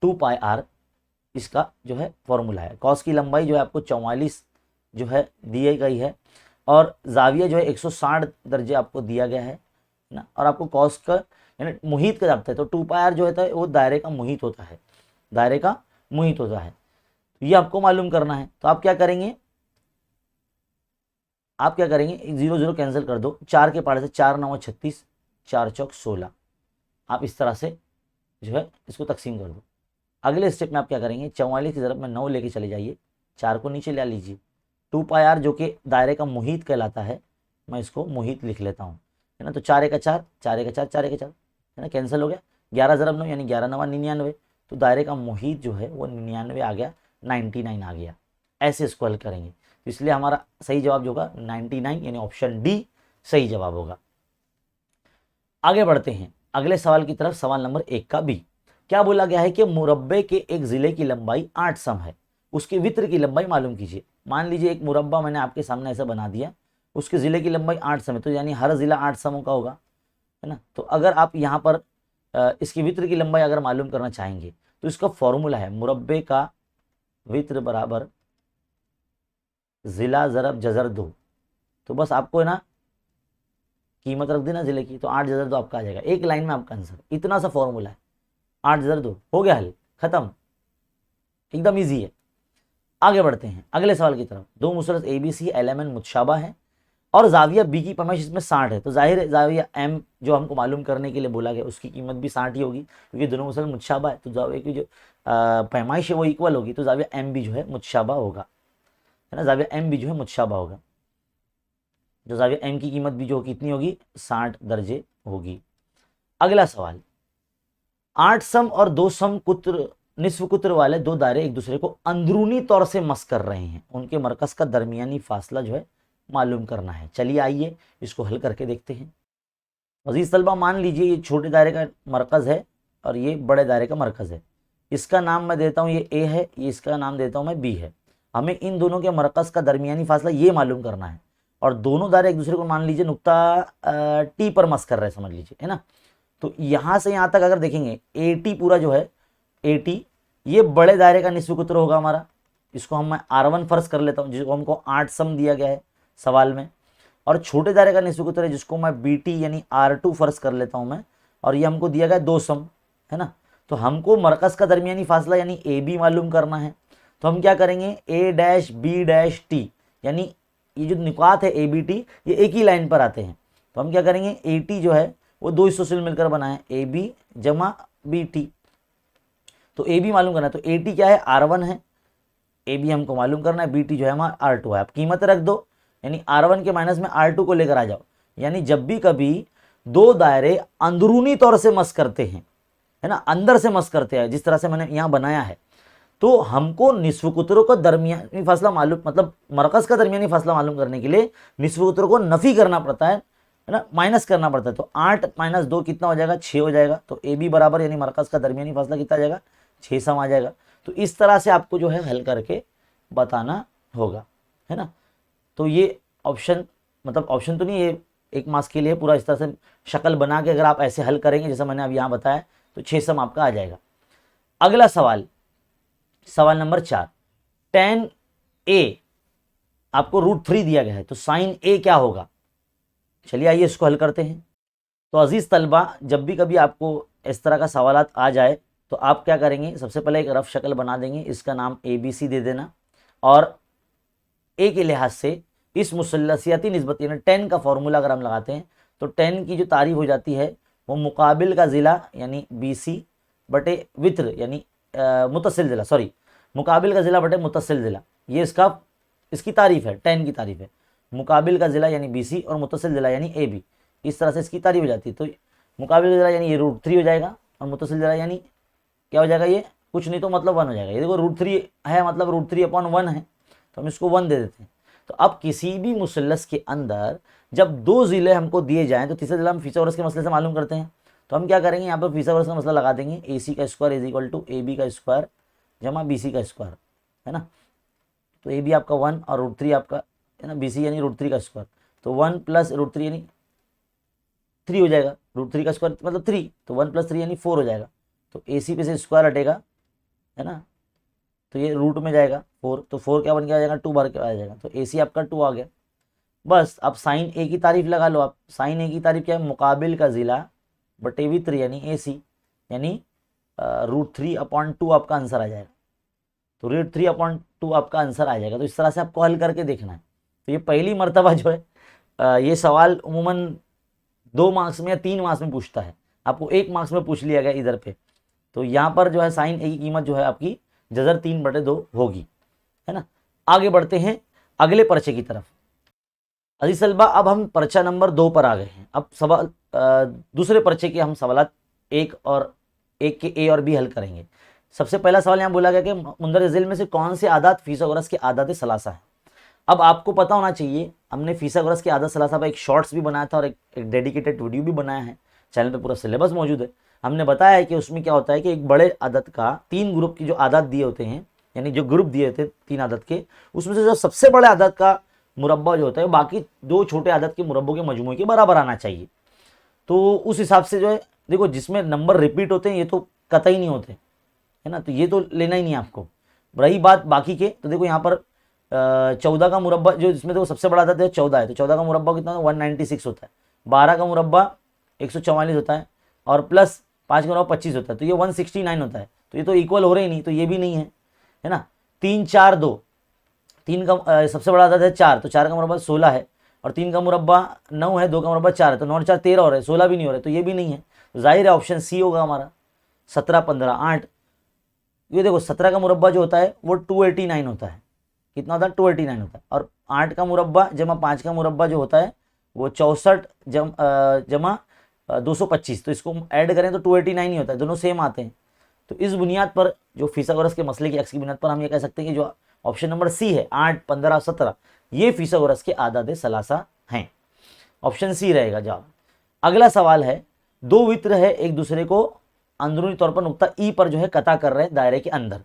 2 पाई आर इसका जो है फॉर्मूला है। कॉस की लंबाई जो है आपको 44 जो है दी गई है और जाविया जो है 160 दर्जे आपको दिया गया है ना। और आपको कॉस का यानी मुहित का जाता है। तो 2 पाई आर जो होता है वो दायरे का मुहित होता है, दायरे का मुहित होता है। तो ये आपको मालूम करना है। तो आप क्या करेंगे, आप क्या करेंगे, 0 0 कैंसिल कर दो। 4 के पाड़े से 4 9 36, 4 चौक 16। आप इस तरह से जो है इसको तकसीम कर दो। अगले स्टेप में आप क्या करेंगे, 44 की ज़रब में 9 लेके चले जाइए, 4 को नीचे ले लीजिए। 2 पाई आर जो कि दायरे का मुहित कहलाता है, मैं इसको मुहित लिख लेता हूँ, है ना। तो 4 1 4, 4 1 4, 4 1 4, है ना, कैंसिल हो गया। 11 ज़रब 9 यानी 11 9 99। तो दायरे का मुहित जो है वो 99 आ गया, 99 आ गया। ऐसे इसको हल करेंगे। तो इसलिए हमारा सही जवाब जो होगा 99 यानी ऑप्शन डी सही जवाब होगा। आगे बढ़ते हैं अगले सवाल की तरफ। सवाल नंबर 1 का बी क्या बोला गया है कि मुरब्बे के एक ज़िले की लंबाई 8 सम है, उसके वित्र की लंबाई मालूम कीजिए। मान लीजिए एक मुरब्बा मैंने आपके सामने ऐसा बना दिया, उसके ज़िले की लंबाई 8 सम है, तो यानी हर ज़िला 8 समों का होगा, है ना। तो अगर आप यहाँ पर इसकी वित्र की लंबाई अगर मालूम करना चाहेंगे तो इसका फॉर्मूला है मुरब्बे का वित्र बराबर ज़िला ज़रब जज़र 2। तो बस आपको है ना कीमत रख देना ज़िले की, तो 8 जज़र 2 आपका आ जाएगा। एक लाइन में आपका आंसर, इतना सा फॉर्मूला है, 8 जज़र 2 हो गया हल, खत्म, एकदम इजी है। आगे बढ़ते हैं अगले सवाल की तरफ। दो Musarrat A B C L-M-N मुतशाबा है और जाविया बी की पैमाइश इसमें 60 है। तो जाहिर है जाविया एम जो हमको मालूम करने के लिए बोला गया उसकी कीमत भी 60 ही होगी, क्योंकि दोनों मुसरत मुतशाबा है। तो जाविया की जो पैमाइश है वो इक्वल होगी, तो जाविया एम भी जो है मुतशाबा होगा, है ना। जाविया एम भी जो है मुतशाबा होगा। जो जाविया एम की कीमत भी जो कितनी होगी, 60 दर्जे होगी। अगला सवाल, 8 सम और 2 सम कुत्र निस्फ कुत्र वाले दो दायरे एक दूसरे को अंदरूनी तौर से मस कर रहे हैं, उनके मरकज का दरमियानी फासला जो है मालूम करना है। चलिए आइए इसको हल करके देखते हैं। अजीज तलबा मान लीजिए ये छोटे दायरे का मरकज है और ये बड़े दायरे का मरकज है। इसका नाम मैं देता हूँ ये ए है, ये इसका नाम देता हूँ मैं बी है। हमें इन दोनों के मरकज का दरमियानी फासला ये मालूम करना है। और दोनों दायरे एक दूसरे को मान लीजिए नुक्ता टी पर मस कर रहे हैं, समझ लीजिए, है ना। तो यहाँ से यहाँ तक अगर देखेंगे ए टी पूरा जो है ए टी, ये बड़े दायरे का निस्फ कुत्र होगा हमारा। इसको हम मैं R1 फर्ज कर लेता हूँ, जिसको हमको 8 सम दिया गया है सवाल में। और छोटे दायरे का निस्फ कुत्र है जिसको मैं BT यानी R2 फर्ज कर लेता हूँ मैं, और ये हमको दिया गया 2 सम, है ना। तो हमको मरकज का दरमियानी फासला यानी AB मालूम करना है। तो हम क्या करेंगे, A-B-T यानी ये जो निकात है ABT ये एक ही लाइन पर आते हैं। तो हम क्या करेंगे, AT जो है वो 2 हिस्सों से मिलकर बना है, AB जमा BT। तो AB मालूम करना है, तो AT क्या है, R1 है, AB हमको मालूम करना है, BT जो है हमारा R2 है। आप कीमत रख दो, यानी R1 के माइनस में R2 को लेकर आ जाओ। यानी जब भी कभी दो दायरे अंदरूनी तौर से मस करते हैं, है ना, अंदर से मस करते हैं, जिस तरह से मैंने यहाँ बनाया है, तो हमको निस्फ कुतरों का दरमियानी फासला मालूम, मतलब मरकज का दरमियानी फासला मालूम करने के लिए निस्फ कुतरों को नफी करना पड़ता है ना, माइनस करना पड़ता है। तो 8 - 2 कितना हो जाएगा, 6 हो जाएगा। तो ए बी बराबर यानी मरकज का दरमियानी फासला कितना आ जाएगा, 6 सम आ जाएगा। तो इस तरह से आपको जो है हल करके बताना होगा, है ना। तो ये ऑप्शन, मतलब ऑप्शन तो नहीं, ये 1 मार्क्स के लिए पूरा इस तरह से शक्ल बना के अगर आप ऐसे हल करेंगे जैसा मैंने अब यहाँ बताया तो 6 सम आपका आ जाएगा। अगला सवाल, सवाल नंबर 4, tan A आपको √3 दिया गया है, तो sin A क्या होगा। चलिए आइए इसको हल करते हैं। तो अजीज़ तलबा, जब भी कभी आपको इस तरह का सवाल आ जाए तो आप क्या करेंगे, सबसे पहले एक रफ शक्ल बना देंगे, इसका नाम ABC दे देना, और ए के लिहाज से इस मुसल्लसियाती निस्बत यानी tan का फॉर्मूला अगर हम लगाते हैं तो tan की जो तारीफ हो जाती है वो मुकाबिल का ज़िला यानी BC बटे वित्र यानी मुतसिल ज़िला, सॉरी मुकाबिल का ज़िला बटे मुतसिल ज़िला, ये इसकी तारीफ है, tan की तारीफ है। मुकाबिल का ज़िला यानी BC और मुतसिल ज़िला यानी AB, इस तरह से इसकी तारीफ हो जाती है। तो मुकाबिल का ज़िला यानी ये √3 हो जाएगा, और मुतसिल ज़िला यानी क्या हो जाएगा, ये कुछ नहीं तो मतलब 1 हो जाएगा। ये देखो √3 है, मतलब √3/1 है, तो हम इसको 1 दे देते हैं। तो अब किसी भी मुसल्लस के अंदर जब 2 ज़िले हमको दिए जाएं तो तीसरा ज़िला हम फिसागोरस के मसले से मालूम करते हैं। तो हम क्या करेंगे, यहाँ पर फिसागोरस का मसला लगा देंगे, AC का square is equal to AB का स्क्वायर जमा BC का स्क्वायर, है ना। तो AB आपका 1 और √3 आपका, है ना, BC यानी √3 का स्क्वायर, तो 1 + √3 यानी 3 हो जाएगा। √3 का स्क्वायर मतलब 3, तो 1 + 3 यानी 4 हो जाएगा। तो AC पे से स्क्वायर हटेगा, है ना, तो ये रूट में जाएगा 4, तो 4 क्या बन के आ जाएगा, 2 बार के आ जाएगा। तो AC आपका 2 आ गया। बस अब साइन A की तारीफ लगा लो आप। साइन A की तारीफ क्या है, मुकाबिल का ज़िला बटे वित्र यानी AC यानी √3/2 आपका आंसर आ जाएगा। तो √3/2 आपका आंसर आ जाएगा। तो इस तरह से आपको हल करके देखना है। तो ये पहली मर्तबा जो है ये सवाल उमूमन 2 मार्क्स में या 3 मार्क्स में पूछता है, आपको 1 मार्क्स में पूछ लिया गया इधर पे। तो यहाँ पर जो है साइन A की कीमत जो है आपकी जज़र 3/2 होगी, है ना। आगे बढ़ते हैं अगले पर्चे की तरफ। अजीज तलबा, अब हम पर्चा नंबर 2 पर आ गए हैं। अब सवाल दूसरे पर्चे के हम सवाल 1 के A और B हल करेंगे। सबसे पहला सवाल यहाँ बोला गया कि मुंदर ज़िल में से कौन से आदात फिसागोरस के आदात सलासा है। अब आपको पता होना चाहिए, हमने फिसागोरस के आदात सलासा पर एक शॉर्ट्स भी बनाया था और एक डेडिकेटेड वीडियो भी बनाया है, चैनल पे पूरा सिलेबस मौजूद है। हमने बताया है कि उसमें क्या होता है कि एक बड़े आदत का 3 ग्रुप की जो आदात दिए होते हैं, यानी जो ग्रुप दिए होते हैं 3 आदत के, उसमें से जो सबसे बड़े आदत का मुरब्बा जो होता है बाकी 2 छोटे आदत के मुरब्बों के मजमूए के बराबर आना चाहिए। तो उस हिसाब से जो है देखो, जिसमें नंबर रिपीट होते हैं ये तो कतई नहीं होते, है ना, तो ये तो लेना ही नहीं आपको। रही बात बाकी के, तो देखो यहाँ पर 14 का मुरब्बा जो जिसमें तो सबसे बड़ा आदत है 14 है, तो 14 का मुरब्बा कितना 196 होता है। 12 का मुरब्बा 144 होता है, और प्लस 5 का मुरब्बा 25 होता है, तो ये 169 होता है। तो ये तो इक्वल हो रहे ही नहीं, तो ये भी नहीं है ना। 3 4 2, 3 का सबसे बड़ा आदत है 4, तो 4 का मुरब्बा 16 है, और 3 का मुरब्बा 9 है, 2 का मुरब्बा 4 है, तो 9 और 4 13 हो रहा है, 16 भी नहीं हो रहा है, तो ये भी नहीं है। तो जाहिर है ऑप्शन सी होगा हमारा। 17 15 8, ये देखो 17 का मुरब्बा जो होता है वो 289 होता है। कितना होता है, 289 होता है। और 8 का मुरब्बा जमा 5 का मुरब्बा जो होता है वो 64 जमा 225, तो इसको ऐड करें तो 289 ही होता है, दोनों सेम आते हैं। तो इस बुनियाद पर जो फिसागोरस के मसले की अक्स की बुनियाद पर हम ये कह सकते हैं कि जो ऑप्शन नंबर सी है 8 15 17 ये फिसागोरस के आदाद सलासा हैं। ऑप्शन सी रहेगा जवाब। अगला सवाल है, 2 वित्र है एक दूसरे को अंदरूनी तौर पर नुक्ता ई पर जो है कता कर रहे हैं दायरे के अंदर,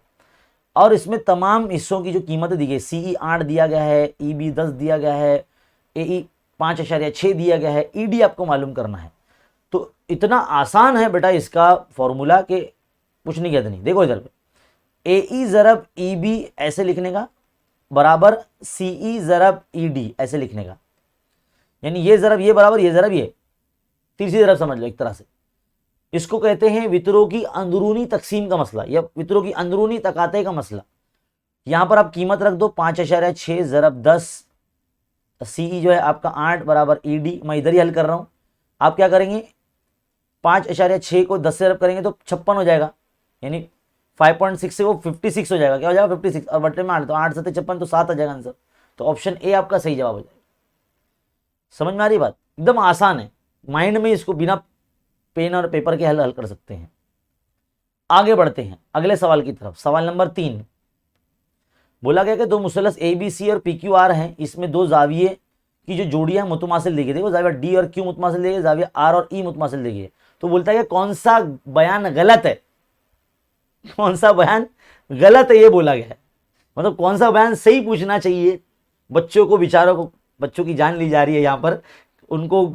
और इसमें तमाम हिस्सों की जो कीमत दी गई, CE 8 दिया गया है, EB 10 दिया गया है, AE 5.6 दिया गया है, ED आपको मालूम करना है। तो इतना आसान है बेटा इसका फॉर्मूला के कुछ नहीं कहते नहीं। देखो इधर पे AE ज़रब EB ऐसे लिखने का बराबर CE ज़रब ED ऐसे लिखने का, यानी ये ज़रब ये बराबर ये ज़रब ये, तीसरी ज़रब समझ लो एक तरह से। इसको कहते हैं वित्रों की अंदरूनी तकसीम का मसला या वित्रों की अंदरूनी तकाते का मसला। यहां पर आप कीमत रख दो 5.6 ज़रब 10, CE जो है आपका 8 बराबर ED। मैं इधर ही हल कर रहा हूं, आप क्या करेंगे 5.6 को 10 से रब करेंगे तो 56 हो जाएगा, यानी 5.6 से वो 56 हो जाएगा। क्या हो जाएगा 56, और बटे में 8, तो 8 7 56 तो 7 आ जाएगा आंसर। तो ऑप्शन ए आपका सही जवाब हो जाएगा। समझ में आ रही बात, एकदम आसान है, माइंड में इसको बिना पेन और पेपर के हल कर सकते हैं। आगे बढ़ते हैं अगले सवाल की तरफ। सवाल नंबर 3 बोला गया कि दो मुसलस ए बी सी और पी क्यू आर हैं, इसमें दो जाविये की जो जोड़ियां हैं मुतमासिल दी गई। देखो जाविया डी और क्यू मुतमासिल दी गई, जाविया आर और ई मुतमासिल दी गई। तो बोलता है कि कौन सा बयान गलत है, कौन सा बयान गलत है, ये बोला गया है। मतलब कौन सा बयान सही पूछना चाहिए, बच्चों को, बेचारों को, बच्चों की जान ली जा रही है यहाँ पर, उनको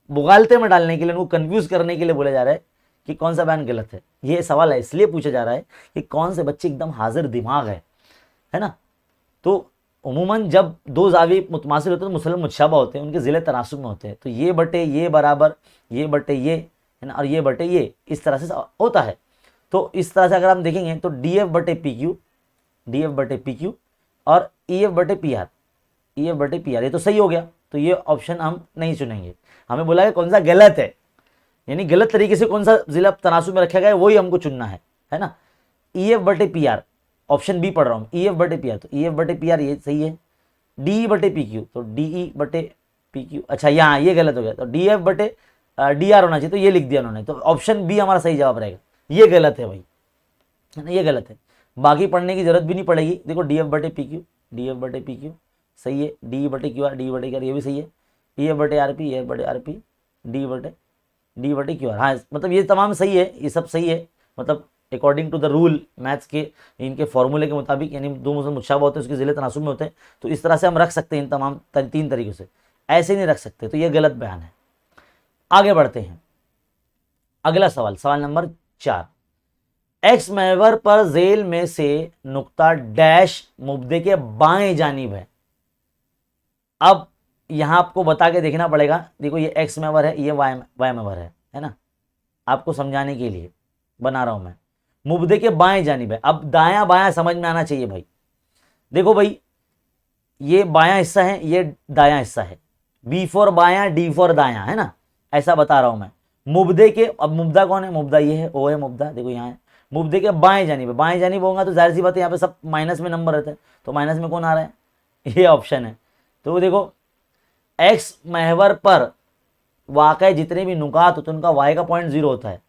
बुगालते में डालने के लिए, उनको कंफ्यूज करने के लिए बोला जा रहा है कि कौन सा बयान गलत है। ये सवाल है इसलिए पूछा जा रहा है कि कौन से बच्चे एकदम हाजिर दिमाग है ना। तो उमूमन जब दो जावी मुतमासिल होते हैं तो मुसलम मुतशाबा होते हैं, उनके ज़िले तनासुब में होते हैं। तो ये बटे ये बराबर, ये बटे ये, है ना, और ये बटे ये, इस तरह से होता है। तो इस तरह से अगर हम देखेंगे तो डी एफ बटे पी क्यू, डी एफ बटे पी क्यू और ई एफ बटे पी आर, ई एफ बटे पी आर, ये तो सही हो गया। तो ये ऑप्शन हम नहीं चुनेंगे। हमें बोला है कौन सा गलत है, यानी गलत तरीके से कौन सा जिला तनासुब में रखा गया है वही हमको चुनना है ना। ई एफ बटे पी आर, ऑप्शन बी पढ़ रहा हूँ, ई एफ बटे पी आर, तो ई एफ बटे पी आर ये सही है। डी ई बटे पी क्यू, तो डी ई बटे पी क्यू, अच्छा यहाँ ये गलत हो गया, तो डी एफ बटे डी आर होना चाहिए, तो ये लिख दिया उन्होंने। तो ऑप्शन बी हमारा सही जवाब रहेगा। ये गलत है भाई, है ना, ये गलत है। बाकी पढ़ने की जरूरत भी नहीं पड़ेगी। देखो डी एफ बटे पी क्यू, डी एफ बटे पी क्यू सही है, डी बटे क्यू आर, डी बटे क्यू आर ये भी सही है, ई एफ बटे आर पी, ए एफ बटे आर पी, डी बटे क्यू आर, हाँ मतलब ये तमाम सही है, ये सब सही है। मतलब according to the rule maths के, इनके फॉर्मूले के मुताबिक, यानी दो मुसलम मुतशाबा होते हैं, उसके ज़िले तनासुब में होते हैं। तो इस तरह से हम रख सकते हैं इन तमाम 3 तरीक़ों से, ऐसे नहीं रख सकते। तो ये गलत बयान है। आगे बढ़ते हैं अगला सवाल, सवाल नंबर 4। एक्स महवर पर जेल में से नुक्ता डैश मुब्दे के बाएं जानिब है। अब यहां आपको बता के देखना पड़ेगा। देखो ये एक्स महवर है, ये वाई महवर है ना, आपको समझाने के लिए बना रहा हूं मैं। मुब्दे के बाएं जानिब है। अब दायां बायां समझ में आना चाहिए भाई। देखो भाई ये बायां हिस्सा है, ये दायां हिस्सा है, बी फॉर बायां, डी फॉर दायां, है ना, ऐसा बता रहा हूं मैं। मुब्दे के, अब मुब्दा कौन है, मुब्दा ये है, ओ है मुब्दा, देखो यहाँ है। मुब्दे के बाएं जानिब है, बाएं जानिब होगा तो जाहिर सी बात है यहाँ पे सब माइनस में नंबर रहते हैं। तो माइनस में कौन आ रहा है, ये ऑप्शन है। तो देखो एक्स महवर पर वाकई जितने भी नुकात होते हैं उनका वाई का पॉइंट 0 होता है।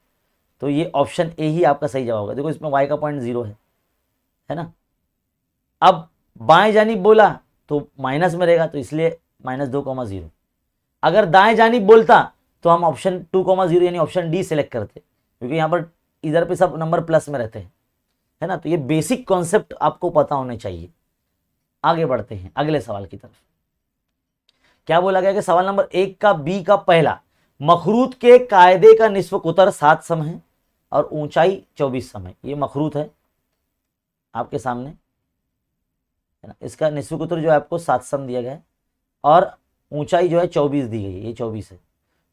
तो ये ऑप्शन ए ही आपका सही जवाब होगा। देखो इसमें वाई का पॉइंट 0 है ना। अब बाएं जानिब बोला तो माइनस में रहेगा, तो इसलिए -2,0। अगर दाएं जानिब बोलता तो हम ऑप्शन 2,0 यानी ऑप्शन डी सेलेक्ट करते, क्योंकि यहाँ पर इधर पे सब नंबर प्लस में रहते हैं, है ना। तो ये बेसिक कॉन्सेप्ट आपको पता होने चाहिए। आगे बढ़ते हैं अगले सवाल की तरफ। क्या बोला गया कि सवाल नंबर 1 का बी का पहला, मखरूत के कायदे का निस्फ कुतर 7 सम है और ऊंचाई 24 सम है। ये मखरूत है आपके सामने, है ना। इसका निस्फ कुतर जो है आपको 7 सम दिया गया है और ऊंचाई जो है 24 दी गई है, ये 24 है।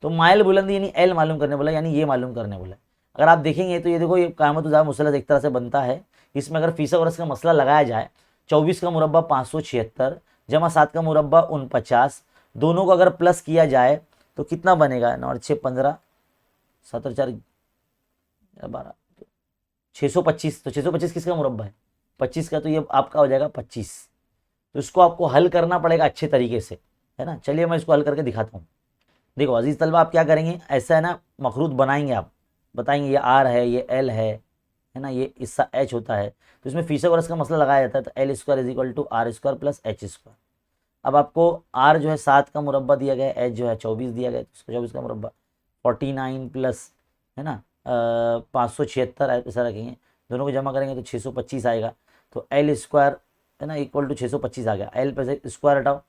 तो माइल बुलंदी यानी एल मालूम करने बोला, यानी ये मालूम करने बोला। अगर आप देखेंगे तो ये देखो, ये क़यामत ज़ा मुसलस एक तरह से बनता है। इसमें अगर फीसद वर्ष का मसला लगाया जाए, 24 का मुरब्बा 576 जमा 7 का मुरब्बा 49, दोनों को अगर प्लस किया जाए तो कितना बनेगा, 9 और 6 15, 7 और 4 12, 625। तो 625 किसका मुरब्बा है, 25 का, तो ये आपका हो जाएगा 25। तो इसको आपको हल करना पड़ेगा अच्छे तरीके से, है ना। चलिए मैं इसको हल करके दिखाता हूँ। देखो अजीज़ तलबा, आप क्या करेंगे, ऐसा है ना, मखरूत बनाएंगे, आप बताएंगे ये आर है, ये एल है ना, ये हिस्सा एच होता है। तो इसमें फीसद वर्ष का मसला लगाया जाता है। तो L square is equal to R square plus H square. अब आपको आर जो है 7 का मुरब्बा दिया गया है, एच जो है 24 दिया गया है, तो 24 का मुरब्बा 49 प्लस, है ना, 576 ऐसा रखेंगे, दोनों को जमा करेंगे तो 625 आएगा। तो एल स्क्वायर, है ना, इक्वल टू 625 आ गया। एल पे से स्क्वायर हटाओ,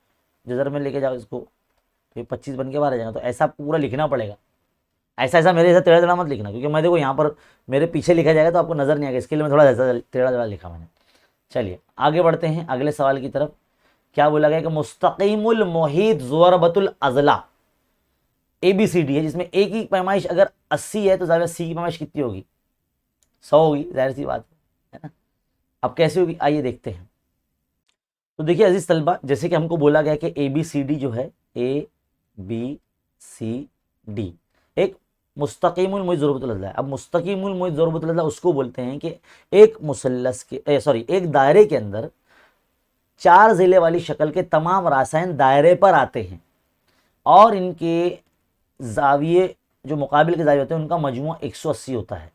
जजर में लेके जाओ इसको, तो ये 25 बन के बाहर आ जाएगा। तो ऐसा आपको पूरा लिखना पड़ेगा। ऐसा मेरे जैसा टेढ़ा टेढ़ा मत लिखना, क्योंकि मैं देखो यहाँ पर मेरे पीछे लिखा जाएगा तो आपको नज़र नहीं आएगा, इसके लिए मैं थोड़ा ऐसा टेढ़ा टेढ़ा लिखा मैंने। चलिए आगे बढ़ते हैं अगले सवाल की तरफ। क्या बोला गया कि मुस्तकीमुल मुहीत ज़ुरबतुल अज़ला ABCD है, जिसमें ए की पैमाइश अगर 80 है तो ज़ाहिर सी की पैमाइश कितनी होगी, 100 होगी, जाहिर सी बात है ना। अब कैसे होगी, आइए देखते हैं। तो देखिए अजीज़ तलबा, जैसे कि हमको बोला गया कि ABCD जो है, ABCD एक मुस्तकीमुल मुहीत ज़ुरबतुल अज़ला है। अब मुस्तकीमुल मुहीत ज़ुरबतुल अज़ला उसको बोलते हैं कि एक मुसल्लस के एक दायरे के अंदर 4 ज़िले वाली शक्ल के तमाम रासायन दायरे पर आते हैं और इनके जाविये जो मुकाबिल के जाविये होते हैं उनका मजमूआ 180 होता है।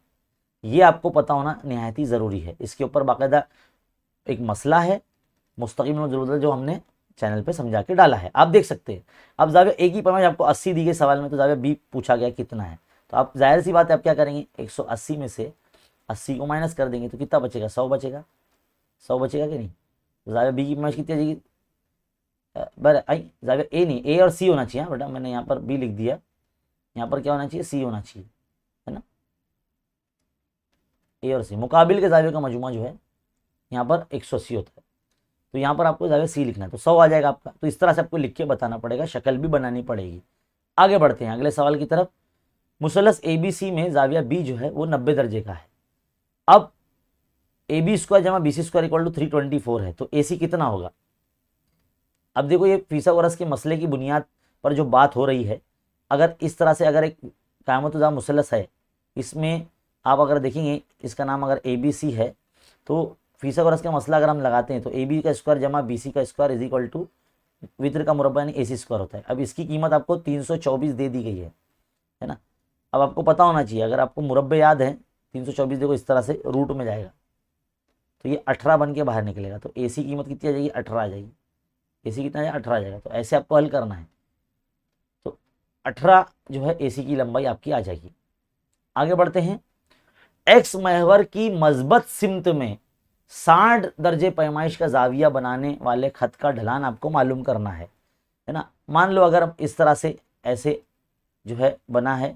ये आपको पता होना निहायत ही ज़रूरी है। इसके ऊपर बाकायदा एक मसला है मुस्तकिल में ज़रूरत है जो हमने चैनल पे समझा के डाला है, आप देख सकते हैं। अब जाविया ए की पैमाइश आपको 80 दी गई सवाल में, तो जाविया बी पूछा गया कितना है, तो आप जाहिर सी बात है आप क्या करेंगे, 180 में से 80 को माइनस कर देंगे तो कितना बचेगा, 100 बचेगा। 100 बचेगा कि नहीं। तो जाविया बी की पैमाइश कितनी आ जाएगी, बराबर आई जाविया ए नहीं, ए और सी होना चाहिए बेटा, मैंने यहाँ पर बी लिख दिया, यहाँ पर क्या होना चाहिए, सी होना चाहिए, है ना। ए और सी मुकाबिल के जाविया का मजमूआ जो है यहाँ पर 180 होता है, तो यहाँ पर आपको जाविया सी लिखना है, तो 100 आ जाएगा आपका। तो इस तरह से आपको लिख के बताना पड़ेगा, शक्ल भी बनानी पड़ेगी। आगे बढ़ते हैं अगले सवाल की तरफ। मुसलस ए बी सी में जाविया बी जो है वो 90 दर्जे का है। अब ए बी स्क्वायर जमा B C square equal to 324 है, तो ए सी कितना होगा। अब देखो ये फीसागोरस के मसले की बुनियाद पर जो बात हो रही है, अगर इस तरह से अगर एक कायमतुज़ा मुसलस है, इसमें आप अगर देखेंगे इसका नाम अगर ए बी सी है, तो फीसागोरस का मसला अगर हम लगाते हैं तो ए बी का स्क्वायर जमा बी सी का स्क्वायर इज इक्वल टू वित्र का मुरब्बा यानी ए सी स्क्वायर होता है। अब इसकी कीमत आपको 324 दे दी गई है ना। अब आपको पता होना चाहिए, अगर आपको मुरब्बे याद है 324 देखो इस तरह से रूट में जाएगा तो ये 18 बन के बाहर निकलेगा, तो ए सी कीमत कितनी आ जाएगी, 18 आ जाएगी। ए सी कितना आ जाएगा, 18 आ जाएगा। तो ऐसे आपको हल करना है, तो 18 जो है ए सी की लंबाई आपकी आ जाएगी। आगे बढ़ते हैं। एक्स महवर की मजबत सिमत में 60 दर्जे पैमाइश का जाविया बनाने वाले खत का ढलान आपको मालूम करना है ना। मान लो अगर इस तरह से ऐसे जो है बना है,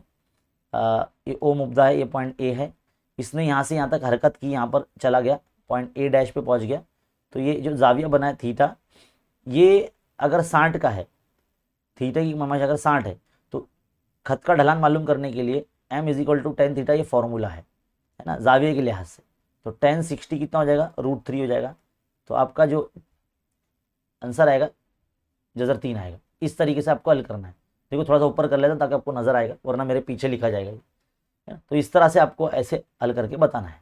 ये ओ मुब्दा है, ये पॉइंट ए है, इसने यहाँ से यहाँ तक हरकत की, यहाँ पर चला गया, पॉइंट ए डैश पे पहुँच गया, तो ये जो जाविया बना है थीटा, ये अगर 60 का है, थीटा की पैमाइश अगर 60 है, तो खत का ढलान मालूम करने के लिए m is equal to ten theta ये फॉर्मूला है ना जाविये के लिहाज से। तो 1060 कितना हो जाएगा, √3 हो जाएगा। तो आपका जो आंसर आएगा जजर 3 आएगा। इस तरीके से आपको हल करना है। देखो थोड़ा सा ऊपर कर लेता ताकि आपको नजर आएगा, वरना मेरे पीछे लिखा जाएगा है। तो इस तरह से आपको ऐसे हल करके बताना है।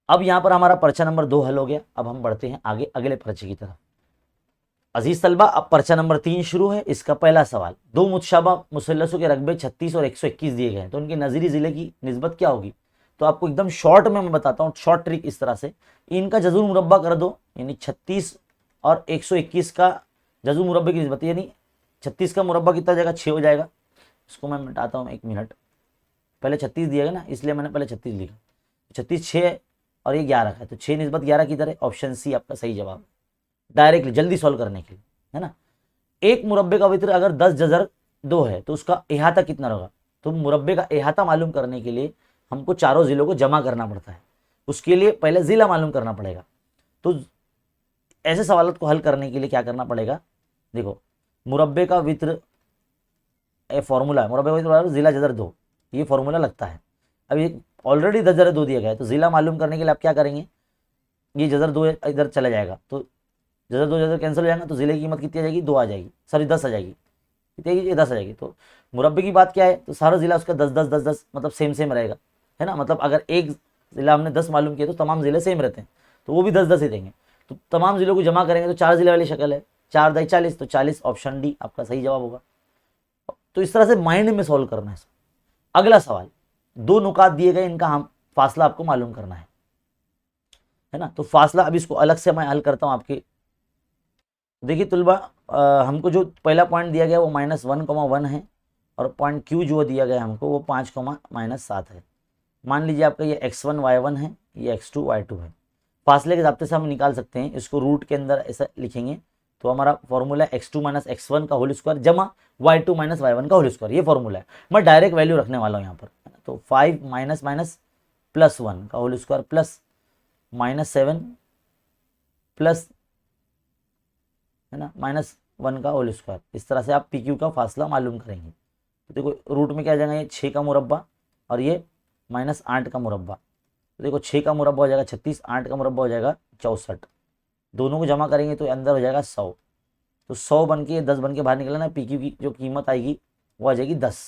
अब यहाँ पर हमारा पर्चा नंबर 2 हल हो गया। अब हम बढ़ते हैं आगे अगले पर्चे की तरफ। अजीज तलबा, अब पर्चा नंबर 3 शुरू है। इसका पहला सवाल, दो मुतशाबा मुसल्लसों के रकबे 36 और 121 दिए गए हैं, तो उनके नज़ीरी ज़िले की निस्बत क्या होगी। तो आपको एकदम शॉर्ट में मैं बताता हूँ, शॉर्ट ट्रिक इस तरह से, इनका जज़ुर मुरब्बा कर दो, यानी 36 और 121 का जज़ुर मुरब्बे की निस्बत, यानी 36 का मुरब्बा कितना हो जाएगा, 6 हो जाएगा। इसको मैं मिटाता हूँ, 1 मिनट। पहले 36 दिया गया ना, इसलिए मैंने पहले 36 लिखा। 36 6 है और ये 11 का है, तो 6 निस्बत 11 किधर है, ऑप्शन सी आपका सही जवाब। डायरेक्टली जल्दी सॉल्व करने के लिए, है ना। एक मुरब्बे का वित्र अगर 10 जजर 2 है तो उसका इहाता कितना होगा। तो मुरब्बे का इहाता मालूम करने के लिए हमको चारों जिलों को जमा करना पड़ता है। उसके लिए पहले जिला मालूम करना पड़ेगा। तो ऐसे सवालों को हल करने के लिए क्या करना पड़ेगा, देखो मुरब्बे का वित्र फॉर्मूला है, मुरब्बे का वित्र जिला जजर 2, ये फॉर्मूला लगता है। अब ये ऑलरेडी जजर 2 दिया गया है, तो जिला मालूम करने के लिए आप क्या करेंगे, ये जजर 2 इधर चला जाएगा, तो जजर 2 जजर कैंसिल हो जाएगा, तो जिले की कीमत कितनी आ जाएगी, 2 आ जाएगी, सॉरी 10 आ जाएगी। कितनी आएगी, 10 आ जाएगी। तो मुरब्बे की बात क्या है, तो सारा जिला उसका 10 10 10 10 मतलब सेम रहेगा, है ना। मतलब अगर एक जिला हमने 10 मालूम किया तो तमाम जिले सेम रहते हैं, तो वो भी 10 10 ही देंगे। तो तमाम जिलों को जमा करेंगे तो 4 जिले वाली शक्ल है, 4 दाई 40, तो 40 ऑप्शन डी आपका सही जवाब होगा। तो इस तरह से माइंड में सॉल्व करना है। अगला सवाल, 2 नुकात दिए गए, इनका हम फासला आपको मालूम करना है ना। तो फासला अब इसको अलग से मैं हल करता हूँ आपके। देखिए तुलबा, हमको जो पहला पॉइंट दिया गया वो -1,1 है, और पॉइंट क्यू जो दिया गया हमको वो 5,-7 है। मान लीजिए आपका ये x1 y1 है, ये x2 y2 है। फासले के ज़ाब्ते से हम निकाल सकते हैं, इसको रूट के अंदर ऐसा लिखेंगे तो हमारा फॉर्मूला x2 - x1 का होल स्क्वायर जमा y2 - y1 का होल स्क्वायर, ये फॉर्मूला है। मैं डायरेक्ट वैल्यू रखने वाला हूँ यहाँ पर, तो 5 -1 का होल स्क्वायर प्लस -7 प्लस, है ना, -1 का होल स्क्वायर। इस तरह से आप पी क्यू का फासला मालूम करेंगे। तो देखो रूट में क्या आ जाएगा, ये 6 का मुरब्बा और ये -8 का मुरब्बा। तो देखो 6 का मुरब्बा हो जाएगा 36, 8 का मुरब्बा हो जाएगा 64। दोनों को जमा करेंगे तो अंदर हो जाएगा 100। तो 100 बन के 10 बन के बाहर निकला ना, पी क्यू की जो कीमत आएगी वो आ जाएगी 10।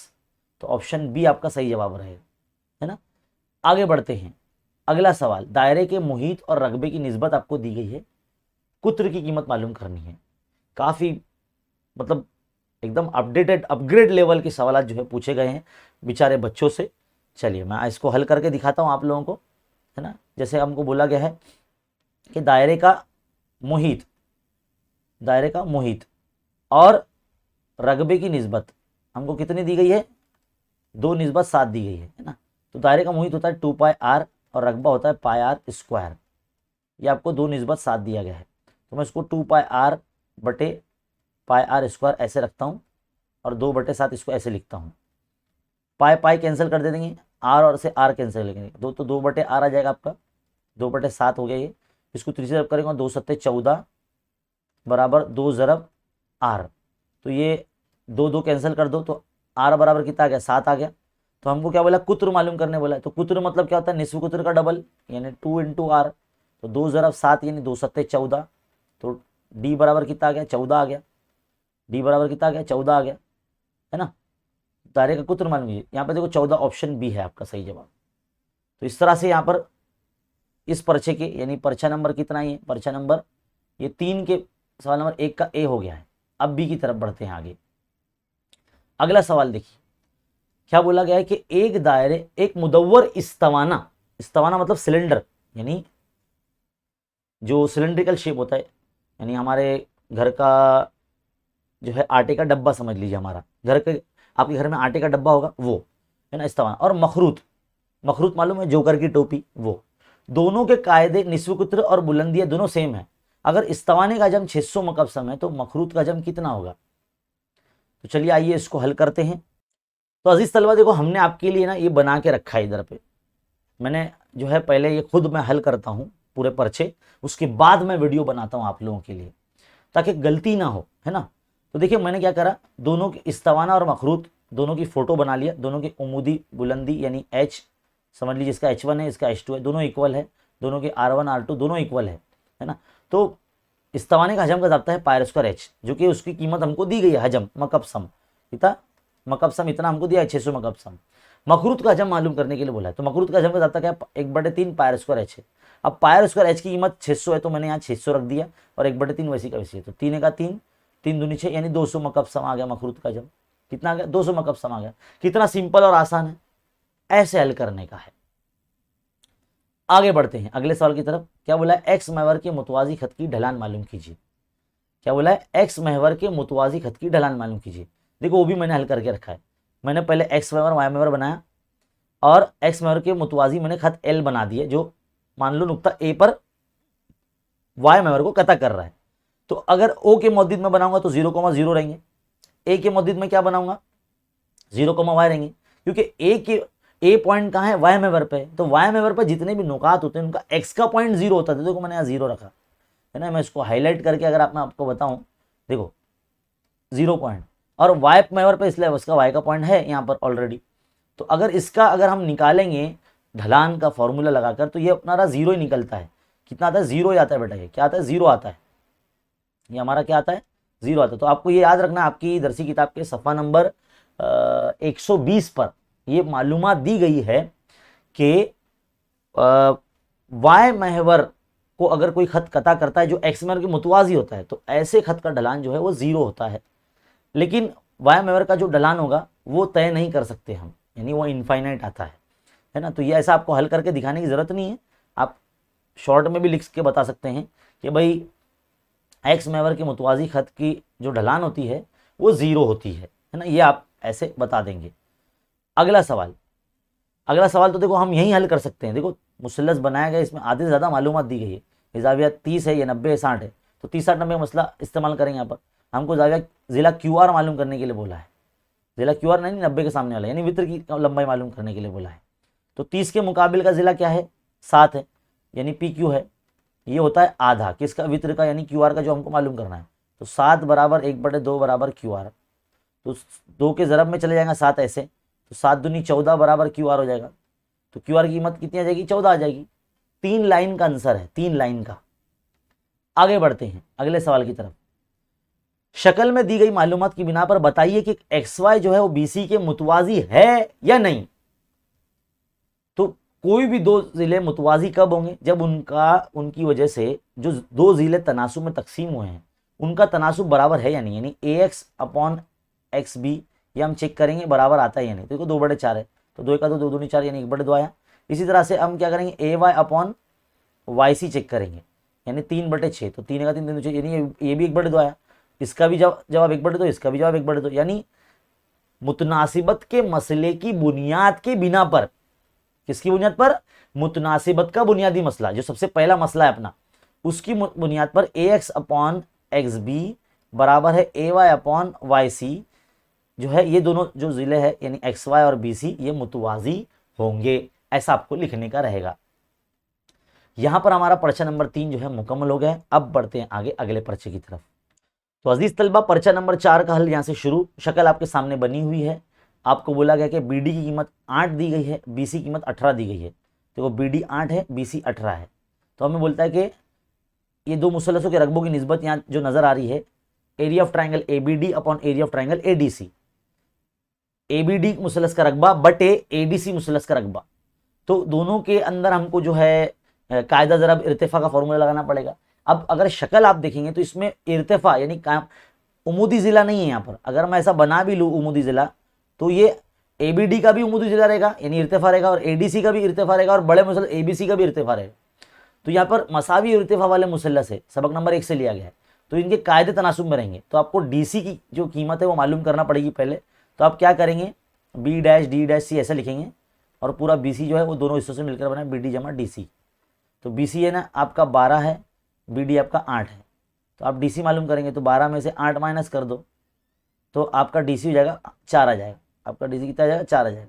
तो ऑप्शन बी आपका सही जवाब रहेगा, है ना। आगे बढ़ते हैं। अगला सवाल, दायरे के मुहीत और रकबे की निस्बत आपको दी गई है, कुत्र की कीमत मालूम करनी है। काफ़ी मतलब एकदम अपडेटेड अपग्रेड लेवल के सवाल जो है पूछे गए हैं बेचारे बच्चों से। चलिए मैं इसको हल करके दिखाता हूँ आप लोगों को, है ना। जैसे हमको बोला गया है कि दायरे का मुहित और रकबे की निस्बत हमको कितनी दी गई है, 2:7 दी गई है ना। तो दायरे का मुहित होता है 2πr और रकबा होता है πr²। ये आपको 2:7 दिया गया है, तो मैं इसको 2πr/πr² ऐसे रखता हूँ और 2/7 इसको ऐसे लिखता हूँ। पाई कैंसिल कर दे देंगे, आर और से आर कैंसिल करेंगे, तो 2/r आ जाएगा आपका, 2/7 हो गया ये। इसको 3 से जब करेंगे 2 × 7 = 14 बराबर 2 × r, तो ये 2 कैंसिल कर दो, तो r बराबर कितना आ गया, 7 आ गया। तो हमको क्या बोला, कुत्र मालूम करने बोला है। तो कुत्र मतलब क्या होता है, निस्फ कुत्र का डबल यानी 2 × r, तो 2 × 7 यानी 2 × 7 = 14, तो d बराबर कितना आ गया, 14 आ गया। d बराबर कितना आ गया, 14 आ गया, है ना। दायरे का कुत्र मालूम कीजिए। यहाँ पर देखो 14 ऑप्शन बी है आपका सही जवाब। तो इस तरह से यहाँ पर इस पर्चे के यानी पर्चा नंबर कितना ही है, पर्चा नंबर ये 3 के सवाल नंबर 1 का ए हो गया है। अब बी की तरफ बढ़ते हैं आगे। अगला सवाल देखिए क्या बोला गया है कि एक मुदव्वर इस्तवाना मतलब सिलेंडर, यानी जो सिलेंड्रिकल शेप होता है, यानी हमारे घर का जो है आटे का डब्बा समझ लीजिए, हमारा घर के आपके घर में आटे का डब्बा होगा वो, है ना, इस्तवाना। और मखरूत मालूम है, जोकर की टोपी, वो दोनों के कायदे निस्फ कुत्र और बुलंदियाँ दोनों सेम है। अगर इस्तवाने का हजम 600 मकबसम है तो मखरूत का हजम कितना होगा। तो चलिए आइए इसको हल करते हैं। तो अजीज तलबा देखो, हमने आपके लिए ना ये बना के रखा है इधर पे, मैंने जो है पहले ये खुद मैं हल करता हूँ पूरे पर्चे, उसके बाद मैं वीडियो बनाता हूँ आप लोगों के लिए ताकि गलती ना हो, है ना। तो देखिए मैंने क्या करा, दोनों की इस्तवाना और मखरूत दोनों की फोटो बना लिया, दोनों की उमूदी बुलंदी यानी h समझ लीजिए, इसका h1 है इसका h2 है, दोनों इक्वल है, दोनों के r1 r2 दोनों इक्वल है ना। तो इस्तवाने का हजम का ज़ाब्ता है πr²h, जो कि उसकी कीमत हमको दी गई है, हजम मकबसम कितना, मकबसम इतना हमको दिया है 600 मकबसम। मखरूत का हजम मालूम करने के लिए बोला है, तो मखरूत का हजम का ज़ाब्ता क्या है, 1/3 πr²h है। अब πr² की कीमत 600 है तो मैंने यहाँ 600 रख दिया और 1/3 वैसी का वैसी है, तो 3 का 3, 3 दूनी 6 यानी 200 मकबसम आ गया मखरूत का हजम। कितना आ गया, 200 मकबसम आ गया। कितना सिंपल और आसान है, ऐसे हल करने का है। आगे बढ़ते हैं अगले सवाल की तरफ। क्या बोला है, एक्स महवर के मुतवाजी खत की ढलान मालूम कीजिए। क्या बोला है, एक्स महवर के मुतवाजी खत की ढलान मालूम कीजिए। देखो वो भी मैंने हल करके रखा है, मैंने पहले एक्स महवर वाई महवर बनाया और एक्स महवर के मुतवाजी मैंने खत एल बना दिए, जो मान लो नुक्ता ए पर वाई महवर को कता कर रहा है। तो अगर ओ के मौजूद में बनाऊंगा तो 0,0 रहेंगे, ए के मौजूद में क्या बनाऊंगा 0,y रहेंगे, क्योंकि ए पॉइंट कहाँ है, वाई महवर पे, तो वाई महवर पर जितने भी नुकात होते हैं उनका एक्स का पॉइंट 0 होता है। देखो मैंने यहाँ 0 रखा है ना, मैं इसको हाईलाइट करके अगर मैं आपको बताऊं, देखो 0 पॉइंट, और वाई महवर पे इसलिए उसका वाई का पॉइंट है यहाँ पर ऑलरेडी। तो अगर हम निकालेंगे ढलान का फॉर्मूला लगाकर तो ये अपना 0 ही निकलता है। कितना आता है, 0 ही आता है बेटा, ये क्या आता है, 0 आता है, ये हमारा क्या आता है, 0 आता है। तो आपको ये याद रखना, आपकी दरसी किताब के सफ़ा नंबर 120 पर ये मालूमात दी गई है कि वाई महवर को अगर कोई खत कता करता है जो एक्स महवर के मुतवाजी होता है तो ऐसे खत का ढलान जो है वो 0 होता है। लेकिन वाई महवर का जो ढलान होगा वो तय नहीं कर सकते हम, यानी वो इनफाइनाइट आता है ना। तो ये ऐसा आपको हल करके दिखाने की ज़रूरत नहीं है, आप शॉर्ट में भी लिख के बता सकते हैं कि भाई एक्स महवर के मुतवाजी खत की जो ढलान होती है वो 0 होती है ना, ये आप ऐसे बता देंगे। अगला सवाल तो देखो हम यही हल कर सकते हैं। देखो मुसल्लस बनाया गया, इसमें आधे से ज़्यादा मालूमात दी गई है, ये ज़ाविया 30 है, ये 90 है, 60 है, तो 30-60-90 का मसला इस्तेमाल करेंगे। यहाँ पर हमको ज़ाविया ज़िला QR मालूम करने के लिए बोला है, ज़िला QR नहीं 90 के सामने वाला, यानी वित्र की लंबाई मालूम करने के लिए बोला है। तो 30 के मुकाबिल का ज़िला क्या है, 7 है, यानी PQ है, ये होता है आधा किसका, वित्र का, यानी QR का जो हमको मालूम करना है। तो 7 बराबर 1/2 बराबर QR, तो 2 के ज़रब में चले जाएगा 7 ऐसे, तो 7 दूनी 14 बराबर QR हो जाएगा। तो QR की कीमत कितनी आ जाएगी, 14 आ जाएगी। 3 लाइन का आंसर है, 3 लाइन का। आगे बढ़ते हैं अगले सवाल की तरफ। शक्ल में दी गई मालूमात की बिना पर बताइए कि XY जो है वो BC के मुतवाजी है या नहीं। तो कोई भी 2 ज़िले मुतवाजी कब होंगे, जब उनकी वजह से जो 2 ज़िले तनासुब में तकसीम हुए हैं उनका तनासुब बराबर है या नहीं, यानी AX/XB ये हम चेक करेंगे बराबर आता है या नहीं। तो देखो 2/4 है, तो 2 का 2, 2 दूनी 4 यानी 1/2 आया। इसी तरह से हम क्या करेंगे, A Y upon Y C check करेंगे, यानी 3/6, तो 3 का 3 3 यानी ये भी 1/2 आया। इसका भी जवाब 1/2, इसका भी जवाब 1/2, यानी मुतनासिबत के मसले की बुनियाद के बिना पर, किसकी बुनियाद पर, मुतनासिबत का बुनियादी मसला जो सबसे पहला मसला है अपना, उसकी बुनियाद पर ए एक्स अपॉन एक्स बी बराबर है ए वाई अपॉन वाई सी, जो है ये दोनों जो जिले हैं यानी एक्स वाई और बी सी ये मुतवाजी होंगे, ऐसा आपको लिखने का रहेगा। यहां पर हमारा पर्चा नंबर 3 जो है मुकम्मल हो गया है। अब बढ़ते हैं आगे अगले पर्चे की तरफ। तो अजीज तलबा, पर्चा नंबर 4 का हल यहां से शुरू। शक्ल आपके सामने बनी हुई है। आपको बोला गया कि बी डी की कीमत 8 दी गई है, बी सी की कीमत 18 दी गई है। देखो बी डी 8 है, बी सी 18 है। तो हमें बोलता है कि ये दो मुसलसों के रकबों की निस्बत यहाँ जो नजर आ रही है, area of triangle A B D upon area of triangle A D C, A B D मुसलस का रकबा बटे ए डी सी मुसलस का रकबा। तो दोनों के अंदर हमको जो है कायदा ज़रा इर्तिफा का फॉर्मूला लगाना पड़ेगा। अब अगर शक्ल आप देखेंगे तो इसमें इर्तिफा यानी उमूदी ज़िला नहीं है यहाँ पर। अगर मैं ऐसा बना भी लूँ उमूदी ज़िला, तो ये ए बी डी का भी उमूदी ज़िला रहेगा यानी इर्तिफा रहेगा, और ए डी सी का भी इर्तिफा रहेगा, और बड़े मुसलस ए बी सी का भी इर्तिफा रहेगा। तो यहाँ पर मसावी इर्तिफा वाले मुसल्लस है, सबक नंबर 1 से लिया गया है, तो इनके कायदे तनासुब में रहेंगे। तो आपको डी सी की जो कीमत है वो मालूम करना पड़ेगी पहले। तो आप क्या करेंगे, B dash D dash C ऐसे लिखेंगे, और पूरा बी सी जो है वो दोनों हिस्सों से मिलकर बना बी डी जमा डी सी। तो बी सी है ना आपका 12 है, बी डी आपका 8 है। तो आप डी सी मालूम करेंगे तो 12 में से 8 माइनस कर दो, तो आपका डी सी हो जाएगा 4 आ जाएगा। आपका डी सी कितना आ जाएगा, 4 आ जाएगा।